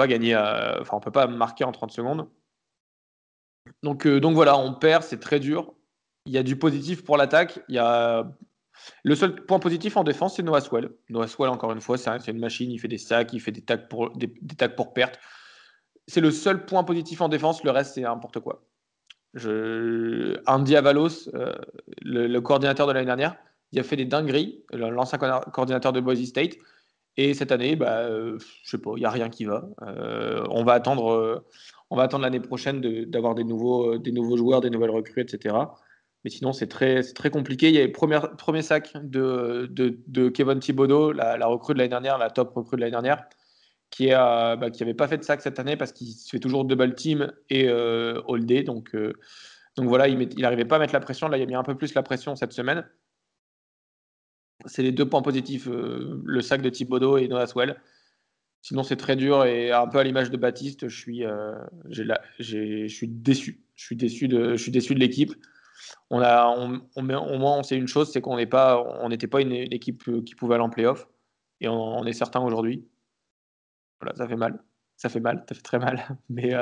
gagner, on peut pas marquer en 30 secondes. Donc voilà, on perd, c'est très dur. Il y a du positif pour l'attaque. Le seul point positif en défense, c'est Noah Swell. Noah Swell, encore une fois, c'est une machine. Il fait des sacs, il fait des tacs pour perte. C'est le seul point positif en défense. Le reste, c'est n'importe quoi. Andy Avalos, le coordinateur de l'année dernière, il a fait des dingueries. L'ancien coordinateur de Boise State. Et cette année, je sais pas, il n'y a rien qui va. On va attendre l'année prochaine d'avoir des nouveaux joueurs, des nouvelles recrues, etc. Mais sinon, c'est très compliqué. Il y a le premier sac de Kevin Thibodeau, la recrue de l'année dernière, la top recrue de l'année dernière, qui n'avait pas fait de sac cette année parce qu'il se fait toujours double team et all-day. Donc voilà, il n'arrivait pas à mettre la pression. Là, il a mis un peu plus la pression cette semaine. C'est les 2 points positifs, le sac de Thibodeau et Noah Swell. Sinon, c'est très dur et un peu à l'image de Baptiste, je suis déçu. Je suis déçu de l'équipe. Au moins, on sait une chose, c'est qu'on n'était pas une équipe qui pouvait aller en playoff. Et on est certain aujourd'hui. Voilà, ça fait mal. Ça fait très mal. Mais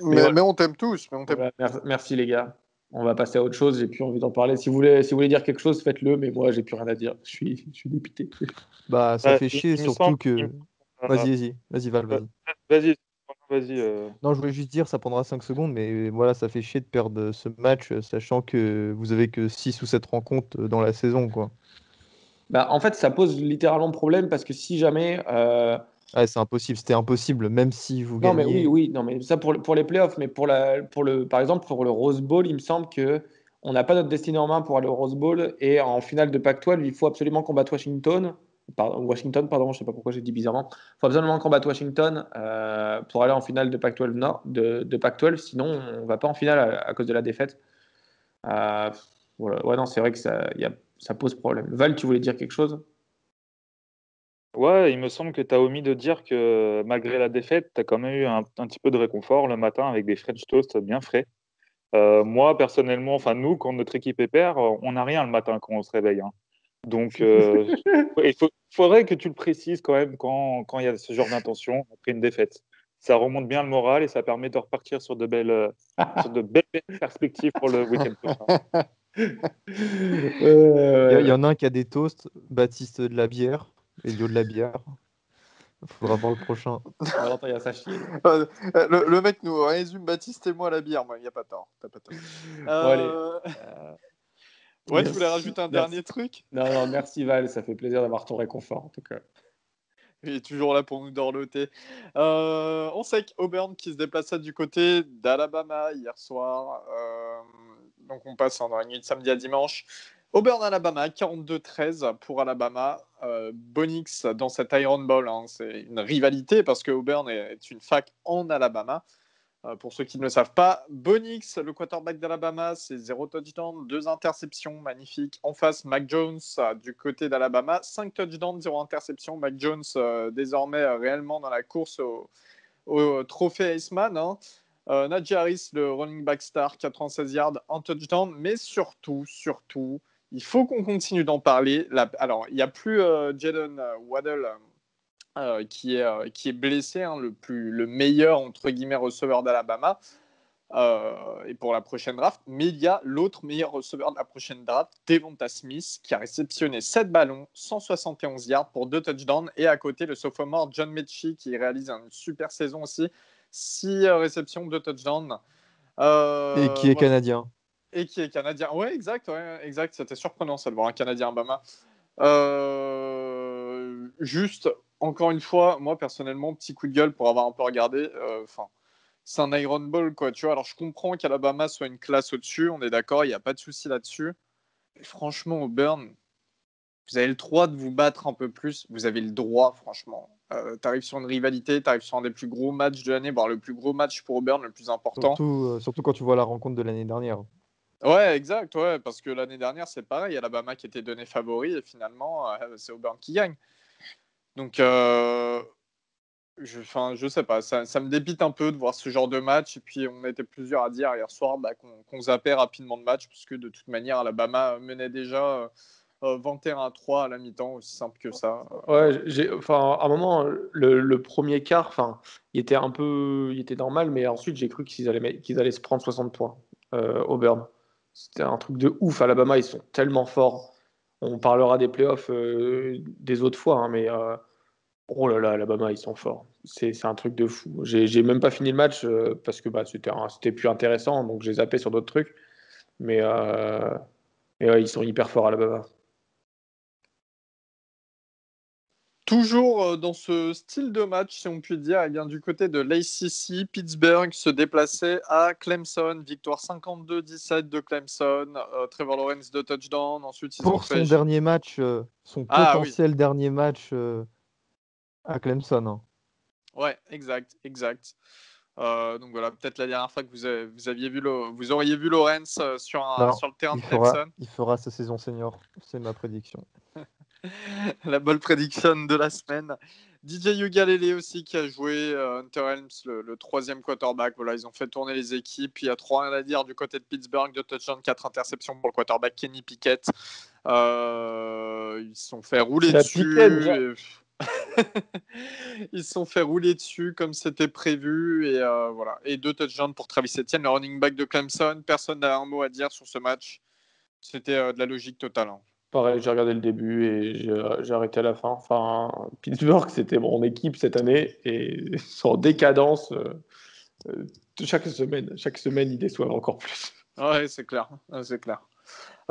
Mais on t'aime tous. voilà, merci les gars. On va passer à autre chose. J'ai plus envie d'en parler. Si vous voulez dire quelque chose, faites-le. Mais moi, j'ai plus rien à dire. Je suis dépité. Bah, ça fait chier, Il me surtout semble. que. Vas-y, Val, vas-y. Vas-y. Non, je voulais juste dire, ça prendra 5 secondes, mais voilà, ça fait chier de perdre ce match, sachant que vous avez que 6 ou 7 rencontres dans la saison, quoi. En fait, ça pose littéralement problème parce que si jamais. Ouais, c'est impossible, c'était impossible, même si vous Non, mais gagnez. oui, non, mais ça pour les playoffs, mais par exemple, pour le Rose Bowl, il me semble que on n'a pas notre destinée en main pour aller au Rose Bowl et en finale de Pac-12, il faut absolument combattre Washington. Pardon, je sais pas pourquoi j'ai dit bizarrement. Il faut absolument combattre Washington pour aller en finale de Pac-12 Nord, de Pac-12, sinon on va pas en finale à cause de la défaite. Voilà. Ouais, non, c'est vrai que ça pose problème. Val, tu voulais dire quelque chose? Ouais, il me semble que tu as omis de dire que malgré la défaite, tu as quand même eu un petit peu de réconfort le matin avec des French toast bien frais. Moi, personnellement, enfin nous, quand notre équipe est paire, on n'a rien le matin quand on se réveille, hein. Donc, il faudrait que tu le précises quand même quand il y a ce genre d'intention après une défaite. Ça remonte bien le moral et ça permet de repartir sur de belles perspectives pour le week-end prochain. Il y en a un qui a des toasts, Baptiste de la bière, Elio de la bière. Il faudra voir le prochain. Valentin, il y a ça chier. Le mec nous résume Baptiste et moi la bière, moi, il n'y a pas tort. T'as pas tort. Bon, allez. Ouais, tu voulais rajouter un dernier truc? Non, merci Val, ça fait plaisir d'avoir ton réconfort en tout cas. Il est toujours là pour nous dorloter. On sait qu'Auburn qui se déplaçait du côté d'Alabama hier soir. Donc on passe dans la nuit de samedi à dimanche. Auburn, Alabama, 42-13 pour Alabama. Bonix dans cette Iron Bowl, hein, c'est une rivalité parce que Auburn est une fac en Alabama. Pour ceux qui ne le savent pas, Bonix, le quarterback d'Alabama, c'est 0 touchdown, 2 interceptions, magnifique. En face, Mac Jones du côté d'Alabama, 5 touchdowns, 0 interception. Mac Jones désormais réellement dans la course au trophée Heisman, hein. Najee Harris, le running back star, 96 yards, 1 touchdown. Mais surtout, il faut qu'on continue d'en parler. Alors, il n'y a plus Jalen Waddle qui est blessé, hein, le meilleur entre guillemets receveur d'Alabama et pour la prochaine draft, mais il y a l'autre meilleur receveur de la prochaine draft, Devonta Smith, qui a réceptionné 7 ballons, 171 yards pour 2 touchdowns, et à côté le sophomore John Mechie qui réalise une super saison aussi, 6 réceptions, 2 touchdowns. Et qui est canadien. Et qui est canadien. Ouais, exact. C'était surprenant ça de voir un Canadien à Alabama. Juste, encore une fois, moi personnellement, petit coup de gueule pour avoir un peu regardé. C'est un Iron Ball, quoi. Tu vois, alors je comprends qu'Alabama soit une classe au-dessus, on est d'accord, il n'y a pas de souci là-dessus. Mais franchement, Auburn, vous avez le droit de vous battre un peu plus. Vous avez le droit, franchement. Tu arrives sur une rivalité, tu arrives sur un des plus gros matchs de l'année, voire le plus gros match pour Auburn, le plus important. Surtout quand tu vois la rencontre de l'année dernière. Ouais, exact, ouais, parce que l'année dernière, c'est pareil. Alabama qui était donné favori et finalement, c'est Auburn qui gagne. Donc, je sais pas, ça me dépite un peu de voir ce genre de match. Et puis, on était plusieurs à dire hier soir qu'on zappait rapidement le match, puisque de toute manière, Alabama menait déjà 21-3 à la mi-temps, aussi simple que ça. Ouais, à un moment, le premier quart, il était normal, mais ensuite j'ai cru qu'ils allaient se prendre 60 points, Auburn. C'était un truc de ouf. Alabama, ils sont tellement forts. On parlera des playoffs des autres fois, hein, mais oh là là, Alabama, ils sont forts. C'est un truc de fou. J'ai même pas fini le match parce que c'était plus intéressant, donc j'ai zappé sur d'autres trucs. Mais ouais, ils sont hyper forts, Alabama. Toujours dans ce style de match, si on peut dire, eh bien, du côté de l'ACC, Pittsburgh se déplaçait à Clemson. Victoire 52-17 de Clemson. Trevor Lawrence de touchdown. Ensuite, ils ont Pour fait. son dernier match, son Ah oui, potentiel dernier match à Clemson. Hein. ouais, exact. Donc voilà, peut-être la dernière fois que vous aviez vu vous auriez vu Lawrence sur Non, le terrain de Clemson. il fera sa saison senior. C'est ma prédiction. La bonne prédiction de la semaine. DJ Ugalele aussi qui a joué, Hunter Helms, le troisième quarterback. Voilà, ils ont fait tourner les équipes. Il y a 3 à dire du côté de Pittsburgh, 2 touchdowns, 4 interceptions pour le quarterback Kenny Pickett. Ils se sont fait rouler dessus. Ils se sont fait rouler dessus comme c'était prévu. Et voilà. Et 2 touchdowns pour Travis Etienne, le running back de Clemson. Personne n'a un mot à dire sur ce match. C'était de la logique totale. Hein. Pareil, j'ai regardé le début et j'ai arrêté à la fin. Pittsburgh, c'était mon équipe cette année et ils sont en décadence chaque semaine. Chaque semaine, ils déçoivent encore plus. Ouais, c'est clair. C'est clair.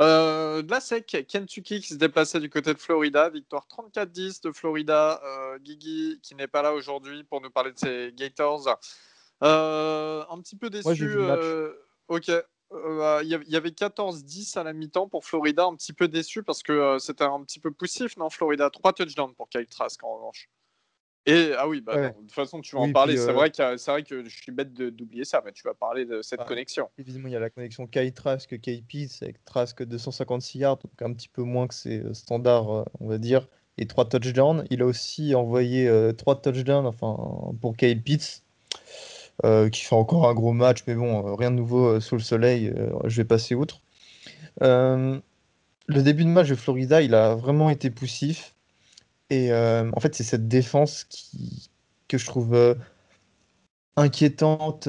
De la SEC, Kentucky qui se déplaçait du côté de Florida, victoire 34-10 de Florida. Guigui qui n'est pas là aujourd'hui pour nous parler de ses Gators. Un petit peu Moi, j'ai déçu. vu le match. Ok. Il y avait 14-10 à la mi-temps pour Florida, un petit peu déçu parce que c'était un petit peu poussif, non, Florida. 3 touchdowns pour Kyle Trask en revanche. Et ah oui, Ouais. non, de toute façon, tu vas en Oui, parler. puis C'est vrai que je suis bête d'oublier ça, mais tu vas parler de cette connexion. évidemment, il y a la connexion Kai Trask, KP, c'est avec Trask 256 yards, donc un petit peu moins que ses standards, on va dire, et 3 touchdowns. Il a aussi envoyé 3 touchdowns pour Kyle Pitts, qui fait encore un gros match, mais bon, rien de nouveau sous le soleil, je vais passer outre. Euh, le début de match de Florida, il a vraiment été poussif, et en fait, c'est cette défense que je trouve inquiétante.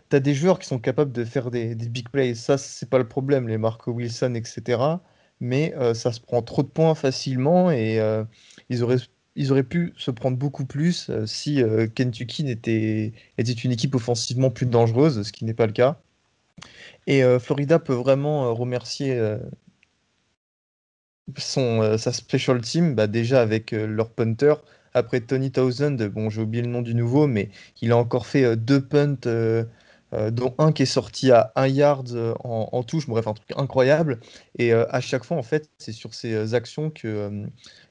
T'as des joueurs qui sont capables de faire des big plays. Ça, c'est pas le problème, les Marco Wilson, etc. Mais ça se prend trop de points facilement et ils auraient, ils auraient pu se prendre beaucoup plus si Kentucky était une équipe offensivement plus dangereuse, ce qui n'est pas le cas. Et Florida peut vraiment remercier sa special team, bah, déjà avec leur punter. Après Tony Townsend, bon, j'ai oublié le nom du nouveau, mais il a encore fait 2 punts, dont un qui est sorti à 1 yard en touche. Bref, un truc incroyable. Et à chaque fois, en fait, c'est sur ces actions que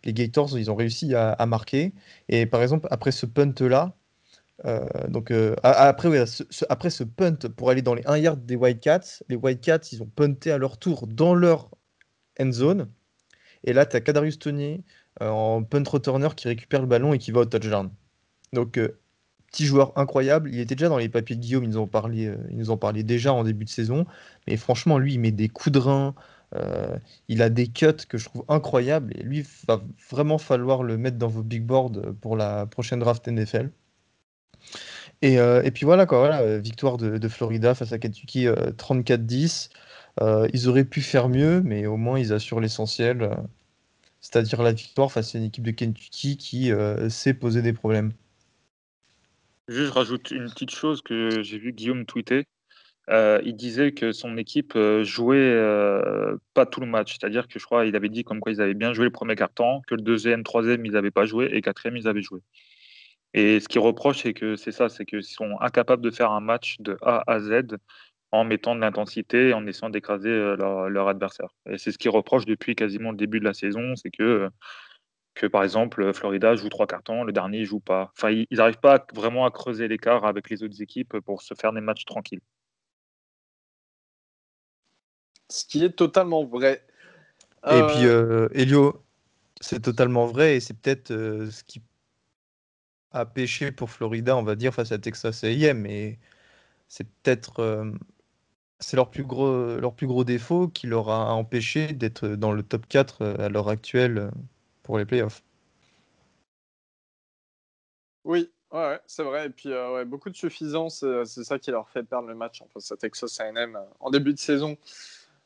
les Gators, ils ont réussi à marquer. Et par exemple, après ce punt-là, après, ouais, après ce punt pour aller dans les 1 yard des Wildcats, les Wildcats, ils ont punté à leur tour dans leur end zone. Et là, tu as Kadarius Toney en punt returner qui récupère le ballon et qui va au touchdown. Donc, petit joueur incroyable. Il était déjà dans les papiers de Guillaume, ils nous en parlaient déjà en début de saison. Mais franchement, lui, il met des coups de rein. Il a des cuts que je trouve incroyables. Et lui, va vraiment falloir le mettre dans vos big boards pour la prochaine draft NFL. Et puis voilà, quoi, voilà, victoire de Florida face à Kentucky 34-10. Ils auraient pu faire mieux, mais au moins ils assurent l'essentiel. C'est-à-dire la victoire face à une équipe de Kentucky qui sait poser des problèmes. Juste, je rajoute une petite chose que j'ai vu Guillaume tweeter. Il disait que son équipe jouait pas tout le match. C'est-à-dire que je crois qu'il avait dit comme quoi ils avaient bien joué le premier quart-temps, que le deuxième, troisième, ils n'avaient pas joué et quatrième, ils avaient joué. Et ce qu'il reproche, c'est ça, c'est qu'ils sont incapables de faire un match de A à Z en mettant de l'intensité et en essayant d'écraser leur adversaire. Et c'est ce qu'ils reprochent depuis quasiment le début de la saison, c'est que par exemple, Florida joue 3 cartons, le dernier, il joue pas. Enfin, ils n'arrivent pas vraiment à creuser l'écart avec les autres équipes pour se faire des matchs tranquilles. Ce qui est totalement vrai. Et puis, Elio, c'est totalement vrai et c'est peut-être ce qui a pêché pour Florida, on va dire, face à Texas A&M. Et c'est peut-être c'est leur plus gros défaut qui leur a empêché d'être dans le top 4 à l'heure actuelle pour les playoffs. Oui, ouais, c'est vrai. Et puis, ouais, beaucoup de suffisance, c'est ça qui leur fait perdre le match en face à Texas A&M en début de saison.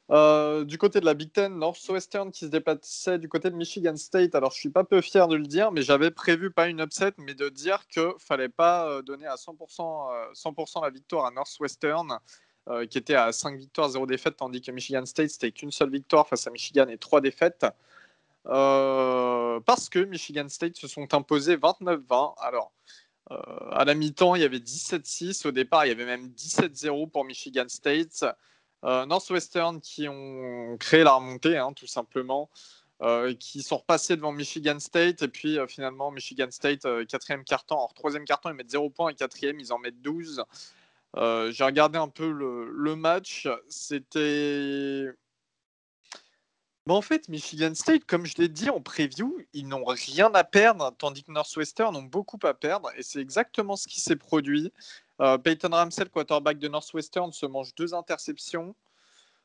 Du côté de la Big Ten, Northwestern qui se déplaçait du côté de Michigan State. Alors, je suis pas peu fier de le dire, mais j'avais prévu pas une upset, mais de dire que fallait pas donner à 100% la victoire à Northwestern, qui était à 5 victoires, 0 défaites, tandis que Michigan State, c'était qu'une seule victoire face à Michigan et 3 défaites. Parce que Michigan State se sont imposés 29-20. Alors, à la mi-temps, il y avait 17-6. Au départ, il y avait même 17-0 pour Michigan State. Northwestern qui ont créé la remontée, hein, tout simplement, qui sont repassés devant Michigan State. Et puis, finalement, Michigan State, quatrième carton. Alors, troisième carton, ils mettent 0 points. Et quatrième, ils en mettent 12. J'ai regardé un peu le match. C'était... Mais en fait, Michigan State, comme je l'ai dit en preview, ils n'ont rien à perdre, tandis que Northwestern ont beaucoup à perdre. Et c'est exactement ce qui s'est produit. Peyton Ramsey, le quarterback de Northwestern, se mange 2 interceptions.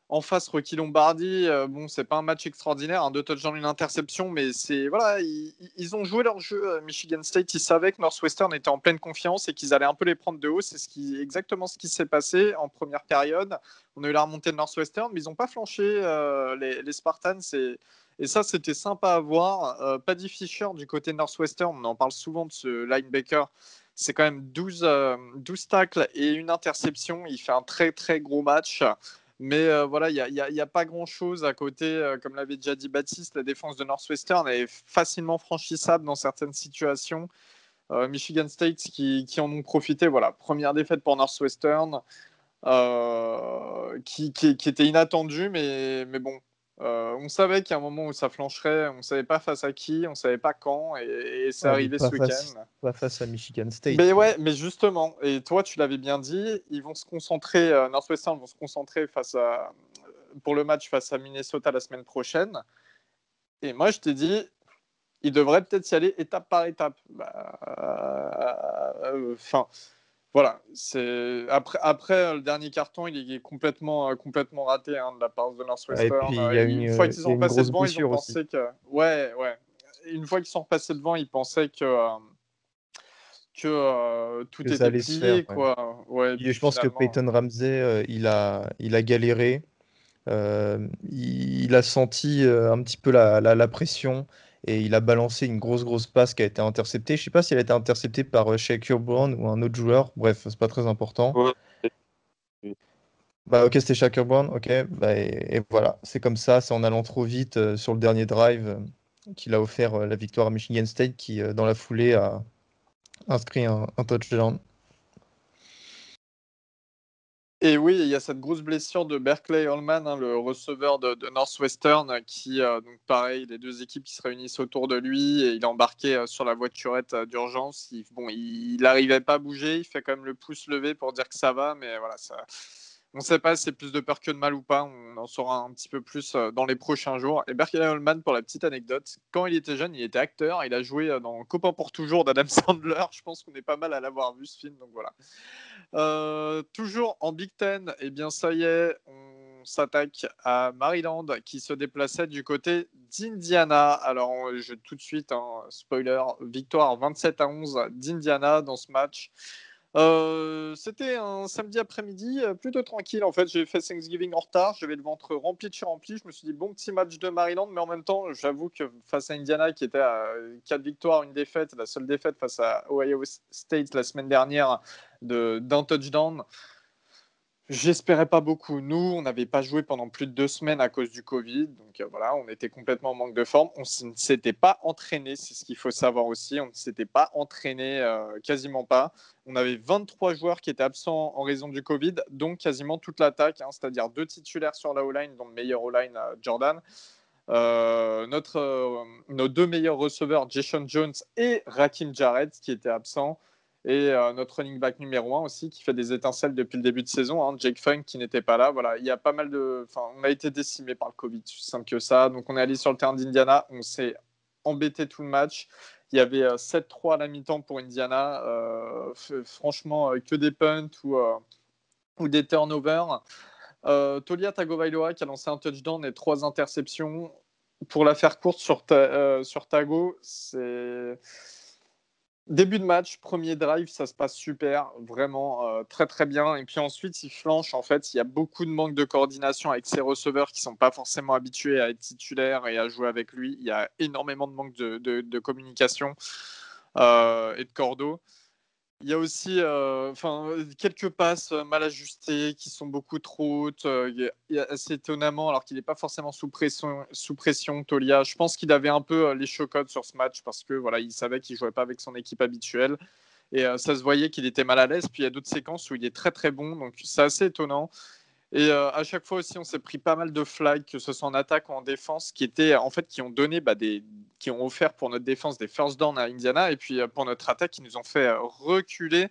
En face, Rocky Lombardi, bon, c'est pas un match extraordinaire, hein, 2 touchdowns, une interception, mais c'est voilà, ils ont joué leur jeu. Michigan State, ils savaient que Northwestern était en pleine confiance et qu'ils allaient un peu les prendre de haut. C'est exactement ce qui s'est passé en première période. On a eu la remontée de Northwestern, mais ils n'ont pas flanché les Spartans. Et ça, c'était sympa à voir. Paddy Fisher du côté de Northwestern, on en parle souvent de ce linebacker. C'est quand même 12 tacles et une interception. Il fait un très très gros match. Mais voilà, il n'y a pas grand-chose à côté. Comme l'avait déjà dit Baptiste, la défense de Northwestern est facilement franchissable dans certaines situations. Michigan State qui en ont profité. Voilà, première défaite pour Northwestern, qui était inattendue, mais bon. On savait qu'il y a un moment où ça flancherait, on ne savait pas face à qui, on ne savait pas quand, et c'est Ouais, mais arrivé ce week-end. pas face à Michigan Mais State. ouais, mais justement, et toi tu l'avais bien dit, ils vont se concentrer, Northwestern vont se concentrer pour le match face à Minnesota la semaine prochaine. Et moi je t'ai dit, ils devraient peut-être y aller étape par étape. Enfin, voilà. Après le dernier carton, il est complètement raté, hein, de la part de Et puis, Northwestern. il y a Une fois qu'ils il y a sont une passés grosse devant, ils ont blessure aussi. pensé que... Ouais, ouais. Une fois qu'ils sont repassés devant, ils pensaient que tout Que ça était allait se faire. plié, Ouais. quoi. Ouais, et Et puis je pense que finalement... Peyton Ramsey, il a galéré. Il a senti un petit peu la pression et il a balancé une grosse passe qui a été interceptée. Je sais pas si elle a été interceptée par Shakur Brown ou un autre joueur. Bref, c'est pas très important. Ouais. Bah ok, c'était Shakur Brown. Ok, bah, et voilà, c'est comme ça, c'est en allant trop vite sur le dernier drive qu'il a offert la victoire à Michigan State qui, dans la foulée, a inscrit un touchdown. Et oui, il y a cette grosse blessure de Berkeley Holman, hein, le receveur de Northwestern, qui, donc pareil, les deux équipes qui se réunissent autour de lui, et il est embarqué sur la voiturette d'urgence. Il n'arrivait pas à bouger, il fait quand même le pouce levé pour dire que ça va, mais voilà, on ne sait pas si c'est plus de peur que de mal ou pas. On en saura un petit peu plus dans les prochains jours. Et Berkeley Holman, pour la petite anecdote, quand il était jeune, il était acteur. Il a joué dans Copain pour toujours d'Adam Sandler. Je pense qu'on est pas mal à l'avoir vu ce film, donc voilà. Toujours en Big Ten, eh bien ça y est, on s'attaque à Maryland qui se déplaçait du côté d'Indiana. Alors tout de suite, hein, spoiler, victoire 27-11 d'Indiana dans ce match. C'était un samedi après-midi plutôt tranquille. En fait, j'ai fait Thanksgiving en retard. J'avais le ventre rempli de chez rempli. Je me suis dit, bon petit match de Maryland, mais en même temps, j'avoue que face à Indiana, qui était à 4 victoires, une défaite, la seule défaite face à Ohio State la semaine dernière d'un touchdown, J'espérais pas beaucoup. Nous, on n'avait pas joué pendant plus de 2 semaines à cause du Covid. Donc voilà, on était complètement en manque de forme. On ne s'était pas entraîné, c'est ce qu'il faut savoir aussi. On ne s'était pas entraîné, quasiment pas. On avait 23 joueurs qui étaient absents en raison du Covid, donc quasiment toute l'attaque, c'est-à-dire 2 titulaires sur la O-line, dont le meilleur O-line, Jordan. Nos 2 meilleurs receveurs, Jason Jones et Rakim Jarrett, qui étaient absents. Et notre running back numéro 1 aussi, qui fait des étincelles depuis le début de saison, Jake Funk, qui n'était pas là. Voilà, il y a pas mal de. Enfin, on a été décimé par le Covid, c'est simple que ça. Donc, on est allé sur le terrain d'Indiana. On s'est embêté tout le match. Il y avait 7-3 à la mi-temps pour Indiana. Franchement, que des punts ou des turnovers. Tolia Tagovailoa qui a lancé un touchdown et 3 interceptions. Pour la faire courte sur Tago, c'est début de match, premier drive, ça se passe super, vraiment très très bien. Et puis ensuite, il flanche. En fait, il y a beaucoup de manque de coordination avec ses receveurs qui ne sont pas forcément habitués à être titulaires et à jouer avec lui. Il y a énormément de manque de communication et de cordeau. Il y a aussi quelques passes mal ajustées qui sont beaucoup trop hautes. Assez étonnamment, alors qu'il n'est pas forcément sous pression, Tolia. Je pense qu'il avait un peu les chocottes sur ce match parce que voilà, il savait qu'il ne jouait pas avec son équipe habituelle. Et ça se voyait qu'il était mal à l'aise. Puis il y a d'autres séquences où il est très très bon. Donc c'est assez étonnant. Et à chaque fois aussi, on s'est pris pas mal de flags, que ce soit en attaque ou en défense, qui ont donné qui ont offert pour notre défense des first down à Indiana, et puis pour notre attaque, qui nous ont fait reculer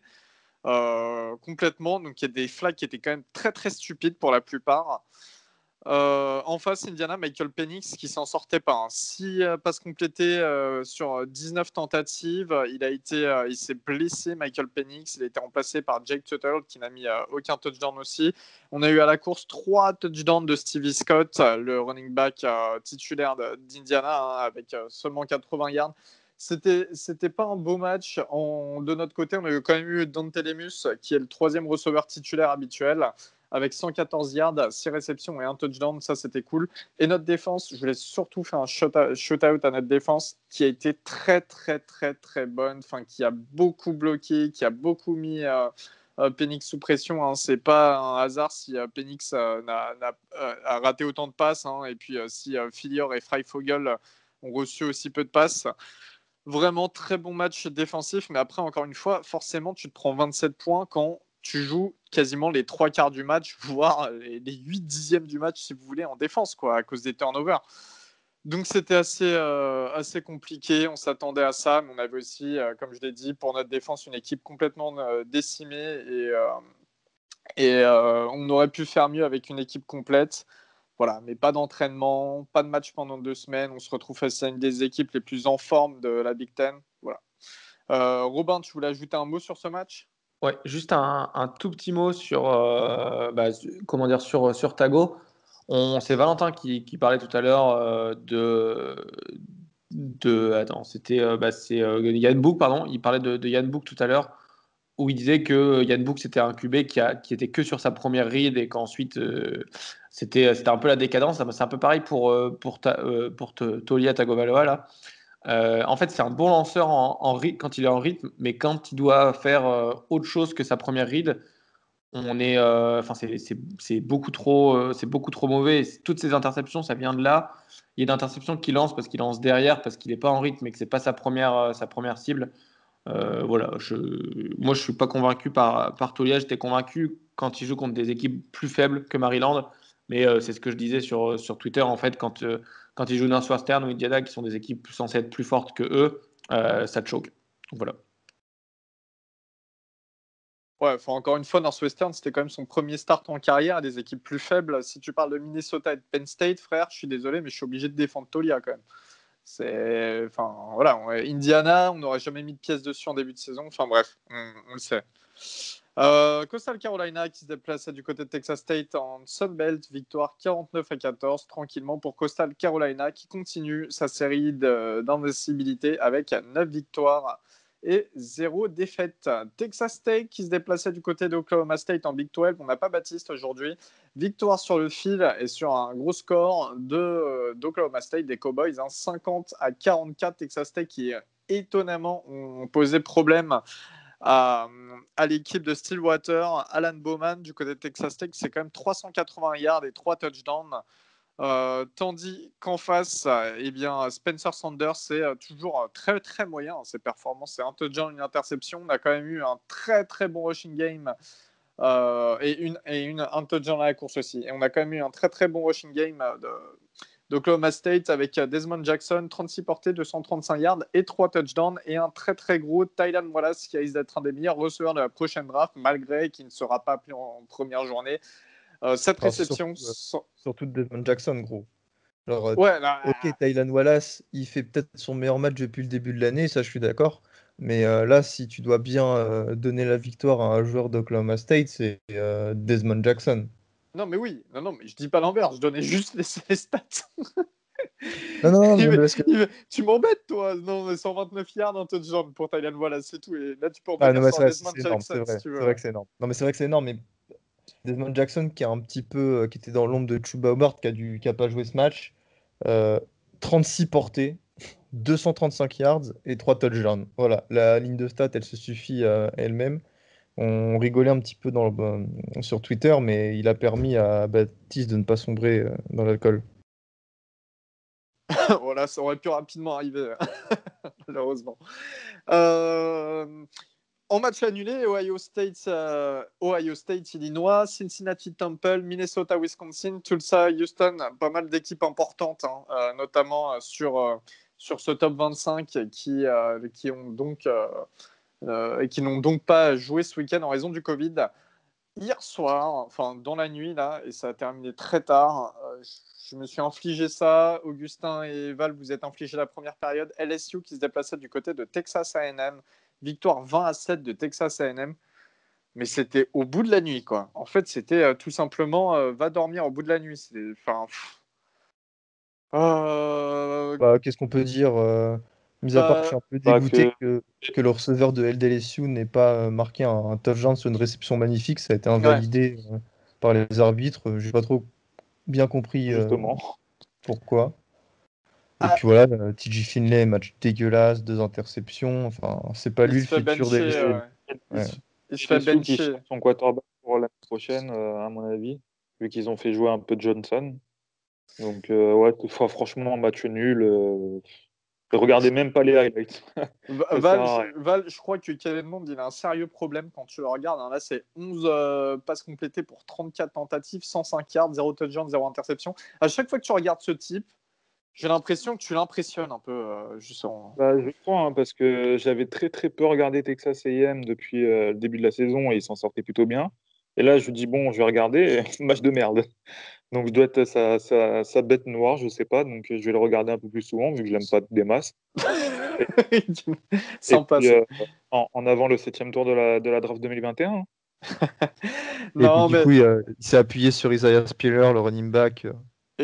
complètement. Donc il y a des flags qui étaient quand même très très stupides pour la plupart. En face, Indiana, Michael Penix qui s'en sortait pas. 6 passes complétées sur 19 tentatives. Il s'est blessé, Michael Penix. Il a été remplacé par Jake Tuttle qui n'a mis aucun touchdown aussi. On a eu à la course 3 touchdowns de Stevie Scott, le running back titulaire d'Indiana, avec seulement 80 yards. C'était pas un beau match. De notre côté, on a quand même eu Dante Lemus, qui est le 3e receveur titulaire habituel, avec 114 yards, 6 réceptions et un touchdown. Ça, c'était cool. Et notre défense, je voulais surtout faire un shout-out à notre défense, qui a été très, très, très, très bonne, qui a beaucoup bloqué, qui a beaucoup mis Penix sous pression. C'est pas un hasard si Penix a raté autant de passes. Et puis, si Filior et Freifogel ont reçu aussi peu de passes. Vraiment très bon match défensif, mais après, encore une fois, forcément, tu te prends 27 points quand tu joues quasiment les 3 quarts du match, voire les 8 dixièmes du match, si vous voulez, en défense, quoi, à cause des turnovers. Donc, c'était assez compliqué. On s'attendait à ça, mais on avait aussi, comme je l'ai dit, pour notre défense, une équipe complètement décimée et on aurait pu faire mieux avec une équipe complète. Voilà, mais pas d'entraînement, pas de match pendant 2 semaines. On se retrouve face à une des équipes les plus en forme de la Big Ten. Voilà. Robin, tu voulais ajouter un mot sur ce match? Ouais, juste un tout petit mot sur, comment dire, sur Tago. C'est Valentin qui parlait tout à l'heure attends, c'est Yann Book, pardon. Il parlait de Yann Book tout à l'heure, où il disait que Yann Book c'était un QB qui était que sur sa première read et qu'ensuite c'était un peu la décadence. C'est un peu pareil pour Tolia Tagovailoa là. En fait, c'est un bon lanceur quand il est en rythme, mais quand il doit faire autre chose que sa première read, c'est beaucoup trop mauvais. Et toutes ces interceptions, ça vient de là. Il y a d'interceptions qu'il lance parce qu'il lance derrière, parce qu'il n'est pas en rythme et que c'est pas sa première cible. Voilà, moi je suis pas convaincu par Tolia. J'étais convaincu quand il joue contre des équipes plus faibles que Maryland, mais c'est ce que je disais sur Twitter en fait quand il joue Northwestern ou Indiana qui sont des équipes censées être plus fortes que eux, ça te choque. Donc, voilà. Ouais, encore une fois, Northwestern, c'était quand même son premier start en carrière à des équipes plus faibles. Si tu parles de Minnesota et de Penn State, frère, je suis désolé, mais je suis obligé de défendre Tolia quand même. Voilà, Indiana, on n'aurait jamais mis de pièce dessus en début de saison. Enfin bref, on le sait. Coastal Carolina qui se déplaçait du côté de Texas State en Sunbelt, victoire 49-14, tranquillement pour Coastal Carolina qui continue sa série d'invincibilité avec 9 victoires et 0 défaite. Texas State qui se déplaçait du côté d'Oklahoma State en Big 12, on n'a pas Baptiste aujourd'hui. Victoire sur le fil et sur un gros score d'Oklahoma State, des Cowboys, 50-44. Texas State qui étonnamment ont posé problème à, à l'équipe de Stillwater. Alan Bowman du côté de Texas Tech, c'est quand même 380 yards et 3 touchdowns. Tandis qu'en face, eh bien, Spencer Sanders, c'est toujours très très moyen ses performances. C'est un touchdown, une interception. On a quand même eu un très très bon rushing game un touchdown à la course aussi. Et on a quand même eu un très très bon rushing game d'Oklahoma State avec Desmond Jackson, 36 portées, 235 yards et 3 touchdowns. Et un très très gros Tylan Wallace qui risque d'être un des meilleurs receveurs de la prochaine draft, malgré qu'il ne sera pas appelé en première journée. Cette réception. Surtout de Desmond Jackson, gros. Genre, Ouais, là, ok, Tylan Wallace, il fait peut-être son meilleur match depuis le début de l'année, ça je suis d'accord. Mais là, si tu dois bien donner la victoire à un joueur d'Oklahoma State, c'est Desmond Jackson. non, mais oui, non, mais je dis pas l'inverse, je donnais juste les stats. Non, non, mais parce que. Tu m'embêtes, toi. Non, mais 129 yards, un touchdown pour Tylan Wallace, c'est tout. Et là, tu peux Ah revenir non, mais sur Desmond c'est énorme, c'est Jackson vrai. si tu veux. C'est vrai que c'est énorme. Non, mais c'est vrai que c'est énorme, mais Desmond Jackson qui est un petit peu, qui était dans l'ombre de Chuba Hubbard, qui a pas joué ce match, euh, 36 portées, 235 yards et 3 touchdowns. Voilà, la ligne de stats, elle se suffit à elle-même. On rigolait un petit peu sur Twitter, mais il a permis à Baptiste de ne pas sombrer dans l'alcool. Voilà, ça aurait pu rapidement arriver, malheureusement. En match annulé, Ohio State, Illinois, Cincinnati, Temple, Minnesota, Wisconsin, Tulsa, Houston, pas mal d'équipes importantes, notamment sur ce top 25 qui ont donc et qui n'ont donc pas joué ce week-end en raison du Covid. Hier soir, enfin dans la nuit là, et ça a terminé très tard. Je me suis infligé ça. Augustin et Val, vous êtes infligé la première période. LSU qui se déplaçait du côté de Texas A&M. Victoire 20-7 de Texas A&M. Mais c'était au bout de la nuit, quoi. En fait, c'était tout simplement va dormir au bout de la nuit. Enfin, Bah, qu'est-ce qu'on peut dire mis à part que je suis un peu Bah, dégoûté que le receveur de LDLSU n'ait pas marqué un touchdown sur une réception magnifique, ça a été ouais. invalidé par les arbitres. J'ai pas trop bien compris justement. pourquoi. Et Ah, puis voilà, TJ Finlay, match dégueulasse, 2 interceptions. Enfin, c'est pas il lui se le fait futur bencher. d'LSU. Ouais. Il se fait LSU qui bencher. cherche son quarterback pour l'année prochaine, à mon avis, vu qu'ils ont fait jouer un peu Johnson. Donc, ouais, franchement, match nul. Regardez même pas les highlights. Ça sert à rien. Val, je crois que Kevin Bond, il a un sérieux problème quand tu le regardes, hein. Là, c'est 11 passes complétées pour 34 tentatives, 105 yards, 0 touchdown, 0 interception. À chaque fois que tu regardes ce type, j'ai l'impression que tu l'impressionnes un peu. Justement. Bah, je crois, hein, parce que j'avais très très peu regardé Texas A&M depuis le début de la saison et ils s'en sortaient plutôt bien. Et là, je me dis, bon, je vais regarder, match de merde. Donc, je dois être sa bête noire, je sais pas. Donc, je vais le regarder un peu plus souvent, vu que je l'aime pas des masses. Et Sympa, puis, ça. en avant le 7e tour de la draft 2021. Et puis Non, du mais coup, il s'est appuyé sur Isaiah Spiller, le running back,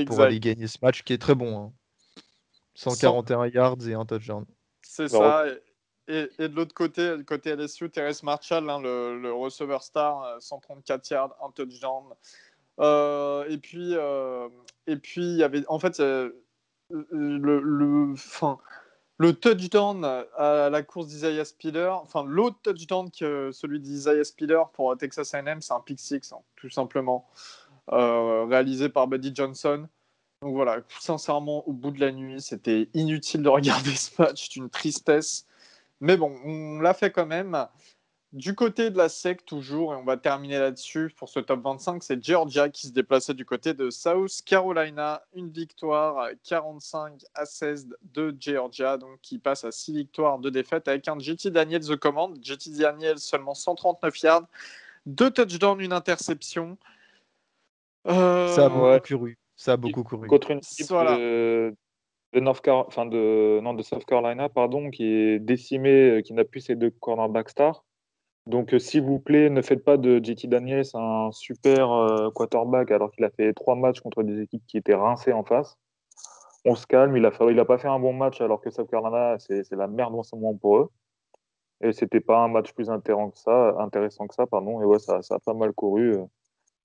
pour aller exact. gagner ce match qui est très bon, hein. Sans- 141 yards et un touchdown. C'est Alors, ça. Et de l'autre côté, côté LSU, Terrence Marshall, hein, le receveur star, 134 yards, un touchdown. Euh, et puis, euh, et puis, il y avait, en fait, enfin, le touchdown à la course d'Isaiah Spiller, enfin, l'autre touchdown que celui d'Isaiah Spiller pour Texas A&M, c'est un pick six, hein, tout simplement, réalisé par Buddy Johnson. Donc voilà, sincèrement, au bout de la nuit, c'était inutile de regarder ce match, c'est une tristesse. Mais bon, on l'a fait quand même. Du côté de la SEC, toujours, et on va terminer là-dessus pour ce top 25, c'est Georgia qui se déplaçait du côté de South Carolina. Une victoire 45-16 de Georgia, donc qui passe à 6 victoires, 2 défaites, avec un JT Daniels the command. JT Daniels seulement 139 yards, 2 touchdowns, une interception. Ça a ouais, beaucoup couru. Ça a beaucoup couru. contre une équipe Voilà. de South Carolina, pardon, qui est décimée, qui n'a plus ses deux cornerbacks stars. Donc, s'il vous plaît, ne faites pas de JT Daniels un super quarterback alors qu'il a fait 3 matchs contre des équipes qui étaient rincées en face. On se calme, il a pas fait un bon match alors que South Carolina, c'est la merde en ce moment pour eux. Et c'était pas un match plus intéressant que ça, pardon. Et ouais, ça a pas mal couru. De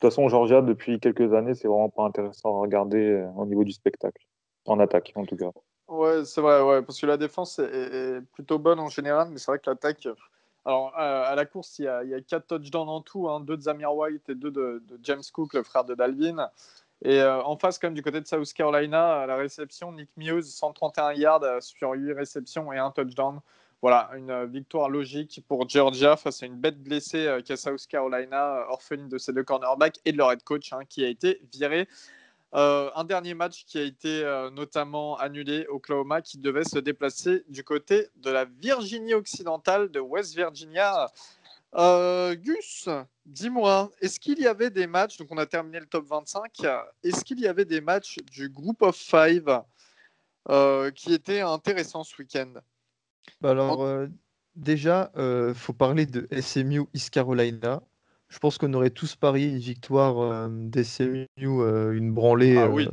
toute façon, Georgia, depuis quelques années, c'est vraiment pas intéressant à regarder au niveau du spectacle. En attaque, en tout cas. Ouais, c'est vrai, ouais, parce que la défense est plutôt bonne en général, mais c'est vrai que l'attaque. Alors, à la course, il y a 4 touchdowns en tout, 2 de Zamir White et 2 de James Cook, le frère de Dalvin. Et en face, comme du côté de South Carolina, à la réception, Nick Muse, 131 yards sur 8 réceptions et un touchdown. Voilà, une victoire logique pour Georgia face à une bête blessée qu'est South Carolina, orpheline de ses 2 cornerbacks et de leur head coach qui a été viré. Un dernier match qui a été notamment annulé, Oklahoma, qui devait se déplacer du côté de la Virginie occidentale, de West Virginia. Gus, dis-moi, est-ce qu'il y avait des matchs, donc on a terminé le top 25, est-ce qu'il y avait des matchs du Group of Five qui étaient intéressants ce week-end? Alors, déjà, faut parler de SMU East Carolina. Je pense qu'on aurait tous parié une victoire d'SMU, une branlée Ah oui,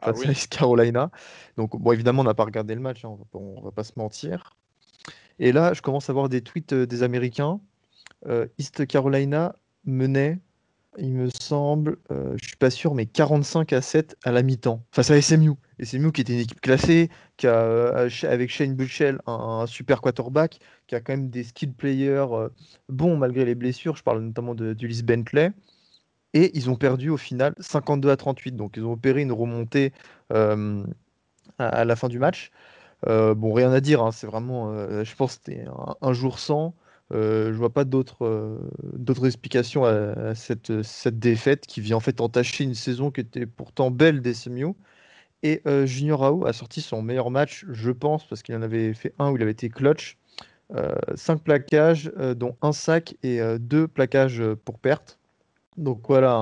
face à East Carolina. Donc, bon, évidemment, on n'a pas regardé le match, on va pas se mentir. Et là, je commence à voir des tweets des Américains. East Carolina menait, il me semble, je suis pas sûr, mais 45-7 à la mi-temps face à SMU. SMU qui était une équipe classée, qui a avec Shane Buechele un super quarterback, qui a quand même des skill players bons malgré les blessures. Je parle notamment d'Ulysse Bentley. Et ils ont perdu au final 52-38. Donc ils ont opéré une remontée à la fin du match. Bon, rien à dire, c'est vraiment, je pense que c'était un jour sans. Je vois pas d'autres explications à cette défaite qui vient en fait entacher une saison qui était pourtant belle des SMU. Et Junior Ao a sorti son meilleur match, je pense, parce qu'il en avait fait un où il avait été clutch. 5 plaquages, dont un sac et 2 plaquages pour perte. Donc voilà,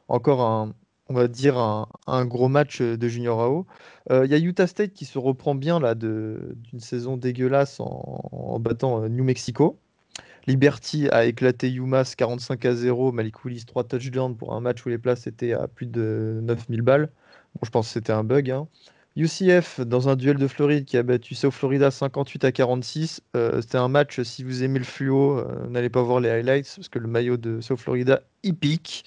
encore on va dire un gros match de Junior AO. Il y a Utah State qui se reprend bien là d'une saison dégueulasse en battant New Mexico. Liberty a éclaté UMass 45-0. Malik Willis 3 touchdowns pour un match où les places étaient à plus de 9000 balles. Bon, je pense que c'était un bug. UCF dans un duel de Floride qui a battu South Florida 58-46. C'était un match, si vous aimez le fluo, n'allez pas voir les highlights parce que le maillot de South Florida, il pique.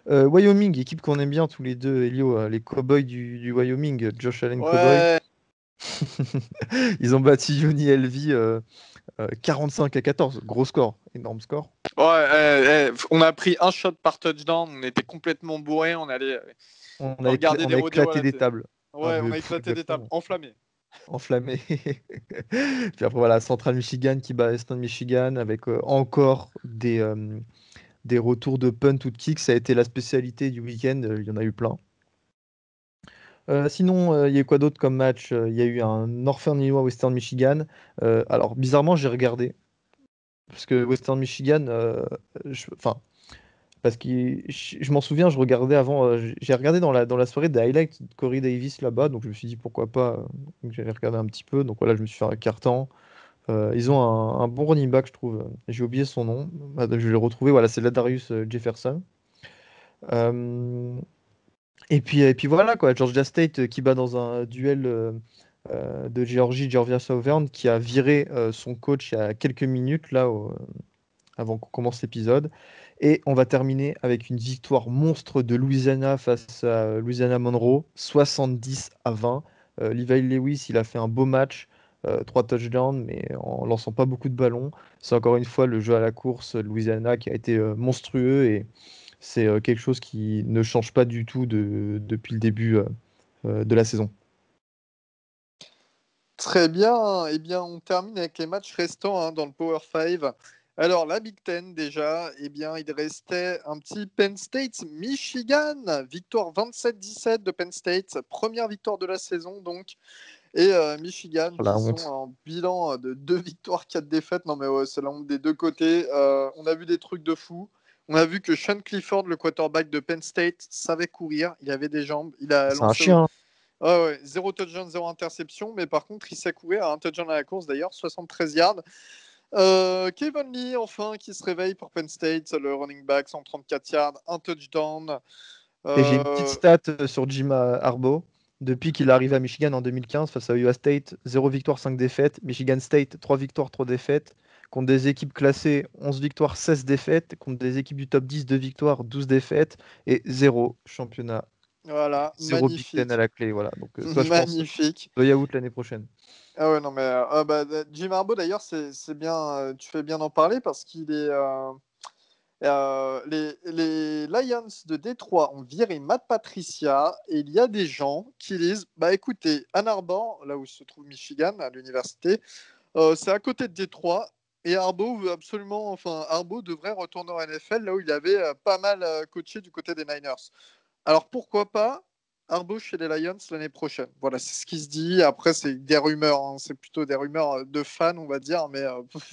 Wyoming, équipe qu'on aime bien tous les deux, Elio, les Cowboys du Wyoming, Josh Allen Cowboy. Ouais, Ils ont battu Uni LV 45-14. Gros score, énorme score. ouais, on a pris un shot par touchdown, on était complètement bourrés, on allait On regarder des a rodéos à éclaté la des télé. tables. Ouais, on Mais a éclaté des tables, exactement. enflammées. Enflammé. Puis après, voilà, Central Michigan qui bat Eastern Michigan avec encore des retours de punt ou de kick. Ça a été la spécialité du week-end. Il y en a eu plein. Sinon, il y a eu quoi d'autre comme match? Il y a eu un Northern Illinois Western Michigan. Alors, bizarrement, j'ai regardé. Parce que Western Michigan, enfin, parce que je m'en souviens, je regardais avant, j'ai regardé dans la soirée des highlights de Corey Davis là-bas, donc je me suis dit pourquoi pas, donc j'allais regarder un petit peu, donc voilà, je me suis fait un carton. Ils ont un bon running back, je trouve. J'ai oublié son nom, je vais le retrouver, voilà, c'est Ladarius Jefferson. Euh, et puis voilà, quoi, Georgia State qui bat dans un duel de Géorgie, Georgia Southern, qui a viré son coach il y a quelques minutes, là, avant qu'on commence l'épisode. Et on va terminer avec une victoire monstre de Louisiana face à Louisiana Monroe, 70-20. Levi Lewis, il a fait un beau match, 3 touchdowns, mais en lançant pas beaucoup de ballons. C'est encore une fois le jeu à la course de Louisiana qui a été monstrueux et c'est quelque chose qui ne change pas du tout depuis le début de la saison. Très bien. Eh bien, on termine avec les matchs restants dans le Power 5. Alors, la Big Ten, déjà, eh bien, il restait un petit Penn State-Michigan. Victoire 27-17 de Penn State. Première victoire de la saison, donc. Et Michigan, La qui sont honte. en bilan de 2 victoires, 4 défaites. Non, mais ouais, c'est la honte des deux côtés. On a vu des trucs de fou. On a vu que Sean Clifford, le quarterback de Penn State, savait courir. Il avait des jambes. Il a C'est un lancé... chien. Ouais, 0 touchdown, 0 interception. Mais par contre, il sait courir. Un touchdown à la course, d'ailleurs, 73 yards. Kevin Lee, enfin, qui se réveille pour Penn State. Le running back, 134 yards, un touchdown. Et j'ai une petite Euh, stat sur Jim Harbaugh. Depuis qu'il arrive à Michigan en 2015 face à Iowa State, 0 victoire, 5 défaites. Michigan State, 3 victoires, 3 défaites. Contre des équipes classées, 11 victoires, 16 défaites. Contre des équipes du top 10, 2 victoires, 12 défaites. Et 0 championnat Voilà, 0 Big Ten magnifique. à la clé, voilà. Donc toi, je pense, Magnifique. Loya l'année prochaine. Ah ouais, non, mais Jim Harbaugh, d'ailleurs, c'est bien, tu fais bien d'en parler parce qu'il est. Les Lions de Détroit ont viré Matt Patricia et il y a des gens qui disent bah écoutez, Ann Arbor, là où se trouve Michigan, à l'université, c'est à côté de Détroit. Et Harbaugh veut absolument, enfin, Harbaugh devrait retourner en NFL, là où il avait pas mal coaché du côté des Niners. Alors pourquoi pas Harbaugh chez les Lions l'année prochaine. Voilà, c'est ce qui se dit. Après, c'est des rumeurs, hein. C'est plutôt des rumeurs de fans, on va dire. Mais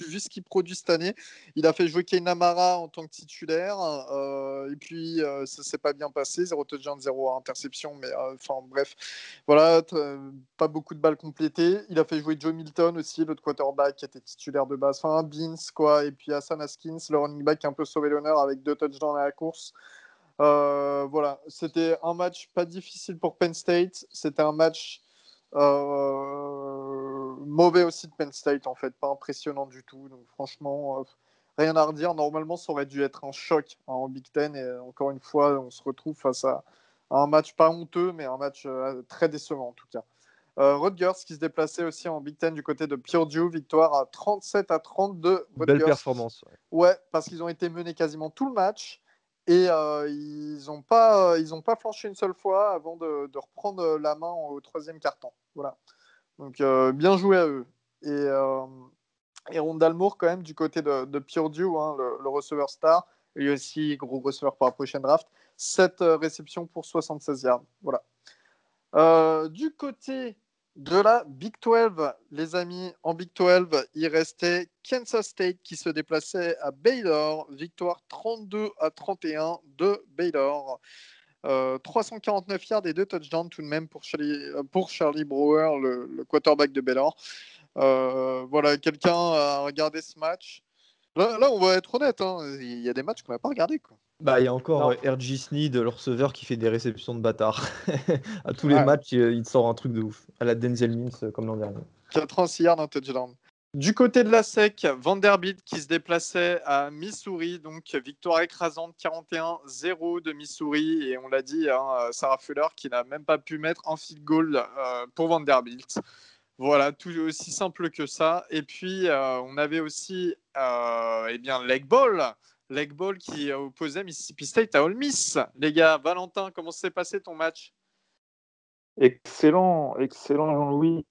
vu ce qu'il produit cette année, il a fait jouer Kane Amara en tant que titulaire. Et puis, ça s'est pas bien passé. 0 touchdown, 0 interception. Mais enfin, bref. Voilà, pas beaucoup de balles complétées. Il a fait jouer Joe Milton aussi, l'autre quarterback qui était titulaire de base. Enfin, Beans, quoi. Et puis Hassan Haskins, le running back qui a un peu sauvé l'honneur avec 2 touchdowns à la course. Voilà, c'était un match pas difficile pour Penn State. C'était un match mauvais aussi de Penn State, en fait, pas impressionnant du tout. Donc, franchement, rien à redire. Normalement, ça aurait dû être un choc en Big Ten. Et encore une fois, on se retrouve face à un match pas honteux, mais un match très décevant en tout cas. Rutgers qui se déplaçait aussi en Big Ten du côté de Purdue, victoire à 37-32. Belle Rutgers. performance. Ouais, parce qu'ils ont été menés quasiment tout le match et ils n'ont pas flanché une seule fois avant de reprendre la main au troisième quart-temps. Voilà. Donc bien joué à eux. Et Rondale Moore quand même du côté de Purdue, hein, le receveur star, lui aussi gros receveur pour la prochaine draft. 7 réceptions pour 76 yards. Voilà. Du côté de la Big 12, les amis, en Big 12, il restait Kansas State qui se déplaçait à Baylor. Victoire 32-31 de Baylor. 349 yards et 2 touchdowns tout de même pour Charlie Brewer, le quarterback de Baylor. Voilà, quelqu'un a regardé ce match. Là, on va être honnête, hein, il y a des matchs qu'on n'a pas regardé, quoi. Bah, il y a encore Non. R.J. Sneed, le receveur, qui fait des réceptions de bâtard. À tous les Ouais. matchs, il te sort un truc de ouf. À la Denzel Mims, comme l'an dernier. 86 yards, un touchdown. Du côté de la SEC, Vanderbilt qui se déplaçait à Missouri, donc victoire écrasante 41-0 de Missouri. Et on l'a dit, hein, Sarah Fuller qui n'a même pas pu mettre un field goal pour Vanderbilt. Voilà, tout aussi simple que ça. Et puis, on avait aussi Lake Ball qui opposait Mississippi State à Ole Miss. Les gars, Valentin, comment s'est passé ton match? Excellent, excellent Jean-Louis.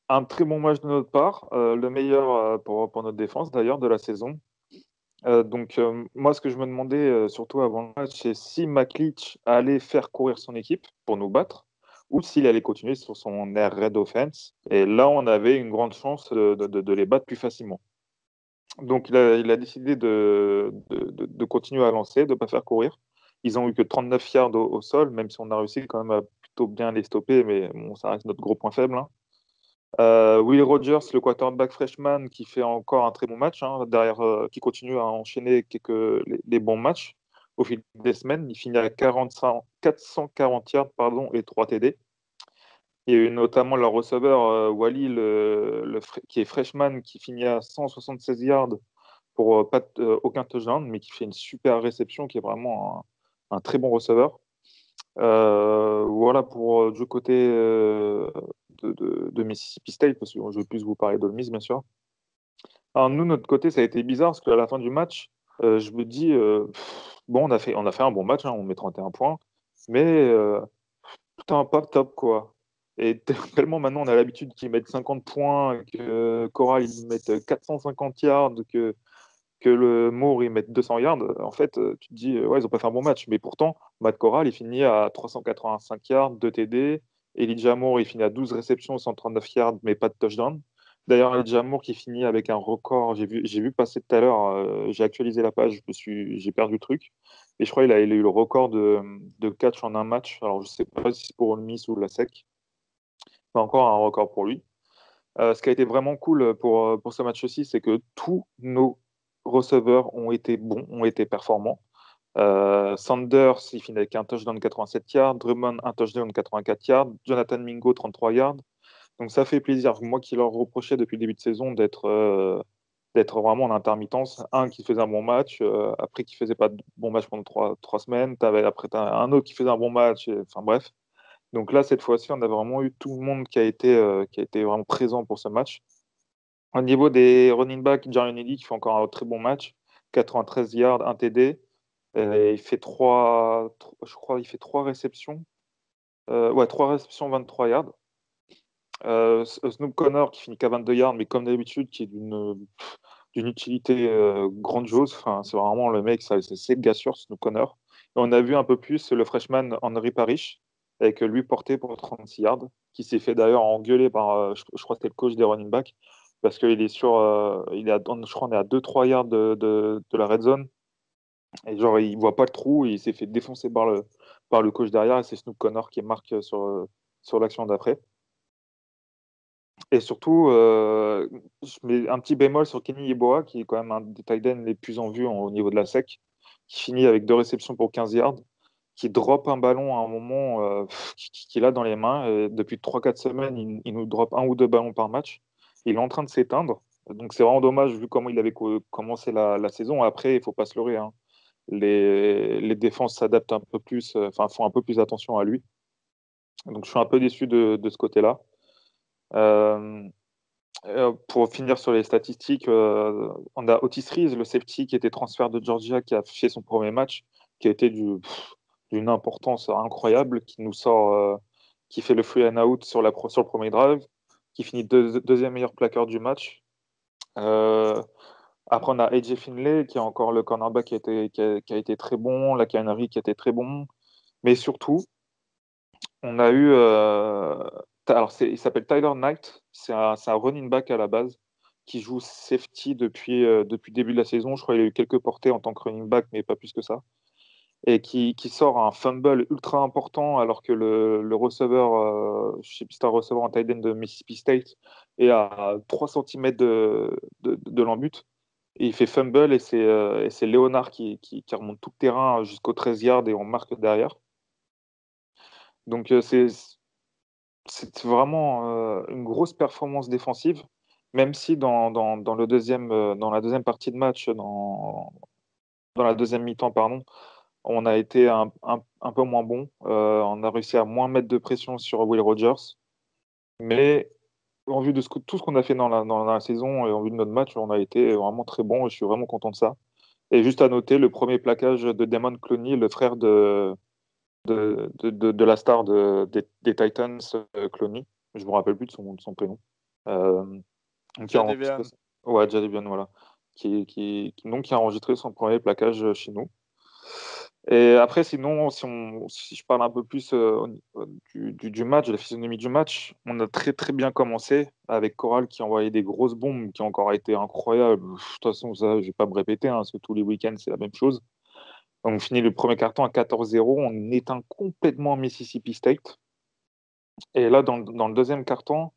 Un très bon match de notre part, le meilleur pour notre défense d'ailleurs de la saison. Moi, ce que je me demandais surtout avant le match, c'est si McLeach allait faire courir son équipe pour nous battre ou s'il allait continuer sur son air raid offense. Et là, on avait une grande chance de les battre plus facilement. Donc, il a décidé de continuer à lancer, de ne pas faire courir. Ils ont eu que 39 yards au sol, même si on a réussi quand même à plutôt bien les stopper, mais bon, ça reste notre gros point faible, hein. Will Rogers, le quarterback freshman, qui fait encore un très bon match, hein, derrière, qui continue à enchaîner les bons matchs au fil des semaines. Il finit à 440 yards et 3 TD. Il y a eu notamment leur receveur Wally, qui est freshman, qui finit à 176 yards pour aucun touchdown, mais qui fait une super réception, qui est vraiment un très bon receveur. Voilà pour du côté de Mississippi State, parce que je vais plus vous parler d'Ole Miss, bien sûr. Alors nous, notre côté, ça a été bizarre, parce qu'à la fin du match, je me dis, bon, on a fait un bon match, hein, on met 31 points, mais putain, pas top, quoi. Et tellement maintenant, on a l'habitude qu'ils mettent 50 points, que Coral, ils mettent 450 yards, que le Moore, ils mettent 200 yards. En fait, tu te dis, ouais, ils n'ont pas fait un bon match. Mais pourtant, Matt Corral, il finit à 385 yards, 2 TD. Elijah Moore, il finit à 12 réceptions, 139 yards, mais pas de touchdown. D'ailleurs, Elijah Moore qui finit avec un record, j'ai vu passer tout à l'heure, j'ai actualisé la page, j'ai perdu le truc. Et je crois qu'il a eu le record de catch en un match. Alors, je ne sais pas si c'est pour le Miss ou la SEC. C'est encore un record pour lui. Ce qui a été vraiment cool pour ce match aussi, c'est que tous nos receveurs ont été bons, ont été performants. Sanders, il finit avec un touchdown de 87 yards. Drummond, un touchdown de 84 yards. Jonathan Mingo, 33 yards. Donc ça fait plaisir. Moi qui leur reprochais depuis le début de saison d'être d'être vraiment en intermittence. Un qui faisait un bon match, après qui faisait pas de bon match pendant trois semaines, après t'as un autre qui faisait un bon match, enfin bref. Donc là, cette fois-ci, on a vraiment eu tout le monde qui a été vraiment présent pour ce match. Au niveau des running backs, Jarion Eddy qui fait encore un très bon match, 93 yards, 1 TD. Il fait je crois, il fait 3 réceptions. Ouais, 3 réceptions, 23 yards. Snoop Connor qui finit qu'à 22 yards, mais comme d'habitude, qui est d'une utilité grandiose. Enfin, c'est vraiment le mec, c'est le gars sûr, Snoop Connor. Et on a vu un peu plus le freshman Henry Parrish, avec lui porté pour 36 yards, qui s'est fait d'ailleurs engueuler par, je crois que c'était le coach des running backs, parce qu'il est je crois, on est à 2-3 yards de la red zone, et genre, il voit pas le trou, et il s'est fait défoncer par le coach derrière, et c'est Snoop Connor qui marque sur l'action d'après. Et surtout, je mets un petit bémol sur Kenny Yeboah, qui est quand même un des tight ends les plus en vue au niveau de la SEC, qui finit avec 2 réceptions pour 15 yards, qui drop un ballon à un moment qu'il a dans les mains. Et depuis 3-4 semaines, il nous drop 1 ou 2 ballons par match. Il est en train de s'éteindre. Donc c'est vraiment dommage vu comment il avait commencé la saison. Après, il faut pas se leurrer, hein. Les défenses s'adaptent un peu plus, enfin font un peu plus attention à lui. Donc je suis un peu déçu de ce côté-là. Euh, pour finir sur les statistiques, on a Otis Reese, le safety qui était transfert de Georgia, qui a fait son premier match, qui a été d'une importance incroyable, qui fait le free and out sur le premier drive, qui finit deuxième meilleur plaqueur du match. Euh, Après, on a AJ Finlay, qui est encore le cornerback qui a été très bon, la Henry qui a été très bon. Mais surtout, on a eu. Alors, il s'appelle Tyler Knight. C'est un running back à la base qui joue safety depuis le début de la saison. Je crois qu'il a eu quelques portées en tant que running back, mais pas plus que ça. Et qui sort un fumble ultra important alors que le receveur, je sais plus si c'est un receveur en tight end de Mississippi State, est à 3 centimètres de l'embut. Et il fait fumble et c'est Léonard qui remonte tout le terrain jusqu'au 13 yards et on marque derrière. Donc c'est vraiment une grosse performance défensive, même si dans la deuxième partie de match, dans la deuxième mi-temps, pardon, on a été un peu moins bon. On a réussi à moins mettre de pression sur Will Rogers. Mais en vue de tout ce qu'on a fait dans la saison et en vue de notre match, on a été vraiment très bon et je suis vraiment content de ça. Et juste à noter, le premier plaquage de Damon Clowney, le frère de la star des Titans, Clowney. Je me rappelle plus de son prénom. Euh, qui a enregistré, Jadeveon. ouais, Jadavion, voilà. Donc, qui a enregistré son premier plaquage chez nous. Et après, sinon, si je parle un peu plus du match, de la physionomie du match, on a très très bien commencé avec Corral qui envoyait des grosses bombes qui ont encore été incroyables. De toute façon, ça, je vais pas me répéter, hein, parce que tous les week-ends, c'est la même chose. Donc, on finit le premier carton à 14-0, on éteint complètement Mississippi State. Et là, dans le deuxième carton,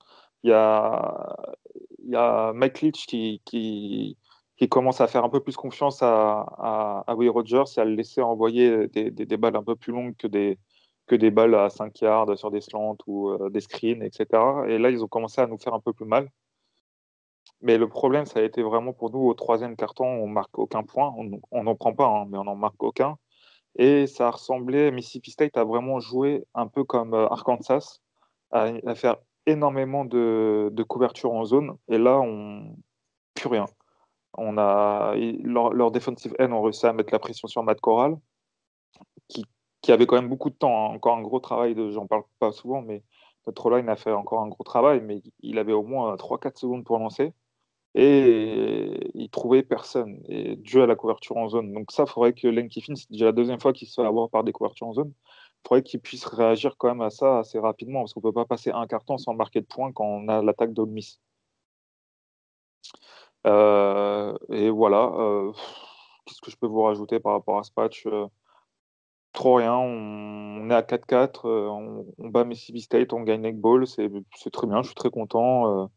il y a, il y a Mike Leach qui commence à faire un peu plus confiance à Will Rogers et à le laisser envoyer des balles un peu plus longues que des balles à 5 yards sur des slants ou des screens, etc. Et là, ils ont commencé à nous faire un peu plus mal. Mais le problème, ça a été vraiment pour nous au troisième carton, on marque aucun point. On n'en prend pas, hein, mais on n'en marque aucun. Et ça a ressemblé, Mississippi State a vraiment joué un peu comme Arkansas, à faire énormément de couverture en zone. Et là, plus rien. Leur defensive end ont réussi à mettre la pression sur Matt Corral, qui, qui avait quand même beaucoup de temps, hein. Encore un gros travail, j'en parle pas souvent, mais notre line a fait encore un gros travail, mais il avait au moins 3-4 secondes pour lancer. Et il trouvait personne, et dû à la couverture en zone. Donc ça, il faudrait que Lane Kiffin, c'est déjà la deuxième fois qu'il se fait avoir par des couvertures en zone, il faudrait qu'il puisse réagir quand même à ça assez rapidement, parce qu'on ne peut pas passer un carton sans marquer de points quand on a l'attaque d'Ole Miss. Et voilà. Qu'est-ce que je peux vous rajouter par rapport à ce match? Trop rien. On est à 4-4. On bat Mississippi State, on gagne Egg Bowl. C'est très bien, je suis très content.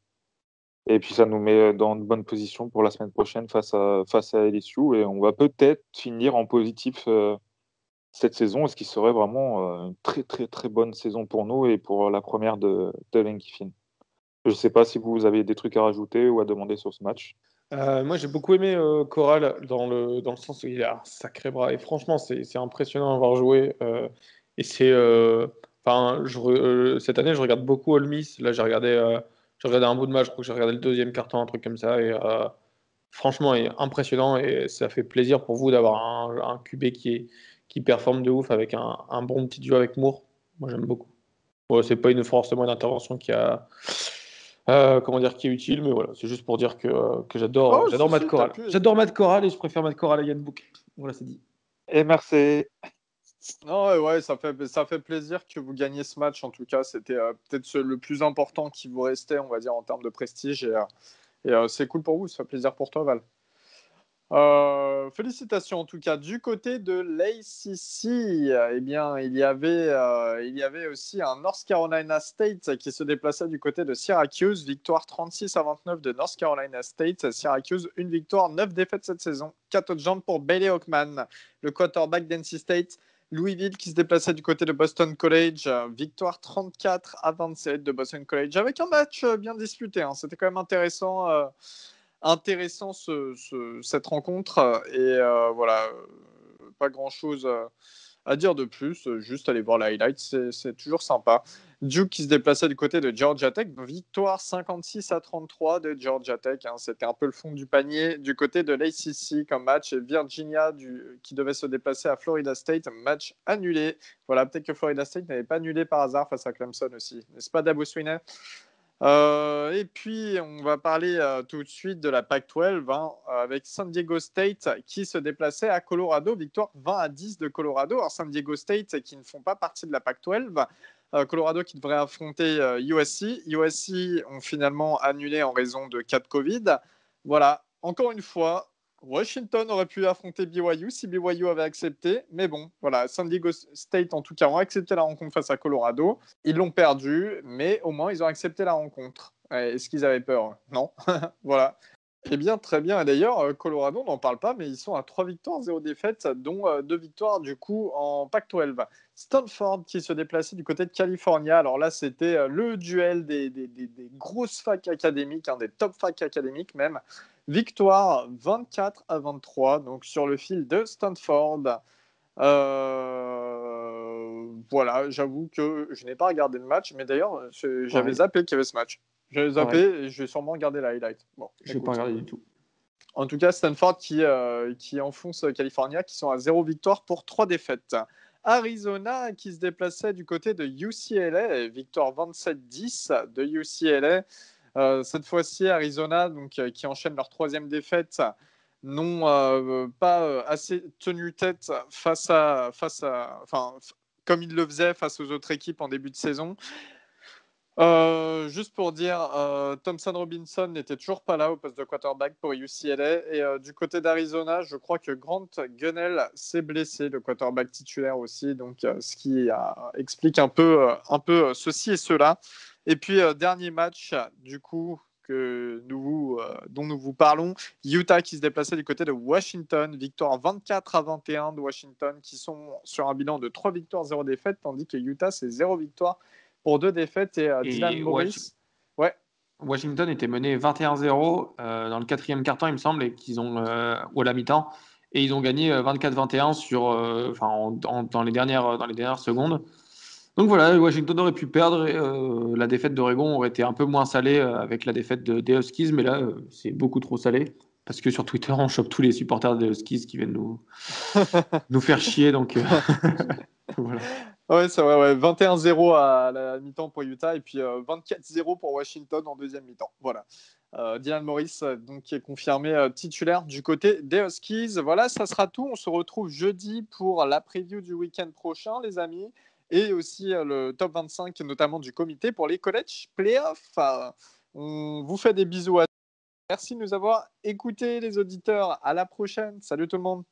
Et puis ça nous met dans de bonnes positions pour la semaine prochaine face à LSU. Et on va peut-être finir en positif cette saison, ce qui serait vraiment une très très très bonne saison pour nous et pour la première de Lane Kiffin. Je ne sais pas si vous avez des trucs à rajouter ou à demander sur ce match. Moi, j'ai beaucoup aimé Corral dans le sens où il a un sacré bras. Et franchement, c'est impressionnant à voir jouer. Et c'est. Cette année, je regarde beaucoup Ole Miss. Là, j'ai regardé un bout de match. Je crois que j'ai regardé le deuxième carton, un truc comme ça. Et franchement, il est impressionnant. Et ça fait plaisir pour vous d'avoir un QB qui performe de ouf avec un bon petit duo avec Moore. Moi, j'aime beaucoup. Bon, c'est pas une forcément une intervention comment dire, qui est utile, mais voilà, c'est juste pour dire que Oh, j'adore si, Matt si, t'as Corral. pu. J'adore Matt Corral et je préfère Matt Corral à Yann Book. Voilà, c'est dit. Et merci. Non, ouais, ça fait plaisir que vous gagniez ce match. En tout cas, c'était peut-être le plus important qui vous restait, on va dire, en termes de prestige. Et c'est cool pour vous, ça fait plaisir pour toi, Val. Félicitations en tout cas. Du côté de l'ACC, eh bien, il y avait aussi un North Carolina State qui se déplaçait du côté de Syracuse. Victoire 36-29 de North Carolina State. Syracuse, une victoire, 9 défaites cette saison. 4 touchdowns pour Bailey Hawkman, le quarterback d'NC State. Louisville qui se déplaçait du côté de Boston College. Victoire 34-27 de Boston College avec un match bien disputé. Hein. C'était quand même intéressant cette rencontre et voilà, pas grand chose à dire de plus, juste aller voir la highlight, c'est toujours sympa. Duke qui se déplaçait du côté de Georgia Tech, victoire 56-33 de Georgia Tech, hein. C'était un peu le fond du panier du côté de l'ACC comme match, et Virginia qui devait se déplacer à Florida State, match annulé. Voilà, peut-être que Florida State n'avait pas annulé par hasard face à Clemson aussi, n'est-ce pas Dabo Swinney? Et puis, on va parler tout de suite de la Pac-12 hein, avec San Diego State qui se déplaçait à Colorado. Victoire 20-10 de Colorado. Alors, San Diego State qui ne font pas partie de la Pac-12. Colorado qui devrait affronter USC. USC ont finalement annulé en raison de cas de Covid. Voilà, encore une fois, Washington aurait pu affronter BYU si BYU avait accepté. Mais bon, voilà, San Diego State en tout cas ont accepté la rencontre face à Colorado. Ils l'ont perdu, mais au moins ils ont accepté la rencontre. Est-ce qu'ils avaient peur? Non. Voilà. Eh bien, très bien. Et d'ailleurs, Colorado, on n'en parle pas, mais ils sont à 3 victoires, 0 défaites, dont 2 victoires du coup en Pac-12. Stanford qui se déplaçait du côté de Californie. Alors là, c'était le duel des grosses facs académiques, hein, des top facs académiques même. Victoire 24-23, donc sur le fil de Stanford. Voilà, j'avoue que je n'ai pas regardé le match, mais d'ailleurs, j'avais zappé qu'il y avait ce match. J'avais zappé et je vais sûrement regarder la highlight. Bon, Je n'ai pas regardé du tout. En tout cas, Stanford qui enfonce California, qui sont à 0 victoire pour 3 défaites. Arizona qui se déplaçait du côté de UCLA, victoire 27-10 de UCLA. Cette fois-ci, Arizona, donc, qui enchaîne leur 3e défaite, n'ont pas assez tenu tête comme ils le faisaient face aux autres équipes en début de saison. Juste pour dire, Thompson Robinson n'était toujours pas là au poste de quarterback pour UCLA. Et du côté d'Arizona, je crois que Grant Gunnell s'est blessé, le quarterback titulaire aussi. Donc, ce qui explique un peu ceci et cela. Et puis, dernier match, du coup, dont nous vous parlons, Utah qui se déplaçait du côté de Washington, victoire 24-21 de Washington, qui sont sur un bilan de 3 victoires, 0 défaites, tandis que Utah, c'est 0 victoire pour 2 défaites. Et Dylan Morris. Washington était mené 21-0 dans le 4e quart-temps, il me semble, et qu'ils ont, ou à la mi-temps, et ils ont gagné 24-21 dans les dernières secondes. Donc voilà, Washington aurait pu perdre et la défaite d'Oregon aurait été un peu moins salée avec la défaite des Huskies, mais là, c'est beaucoup trop salé. Parce que sur Twitter, on chope tous les supporters des Huskies qui viennent nous faire chier. Donc voilà. Ouais, c'est vrai, ouais. 21-0 à la mi-temps pour Utah et puis 24-0 pour Washington en deuxième mi-temps. Voilà. Dylan Morris, donc, qui est confirmé titulaire du côté des Huskies. Voilà, ça sera tout. On se retrouve jeudi pour la preview du week-end prochain, les amis. Et aussi le top 25, notamment du comité pour les college playoffs. On vous fait des bisous à tous. Merci de nous avoir écoutés, les auditeurs. À la prochaine. Salut tout le monde.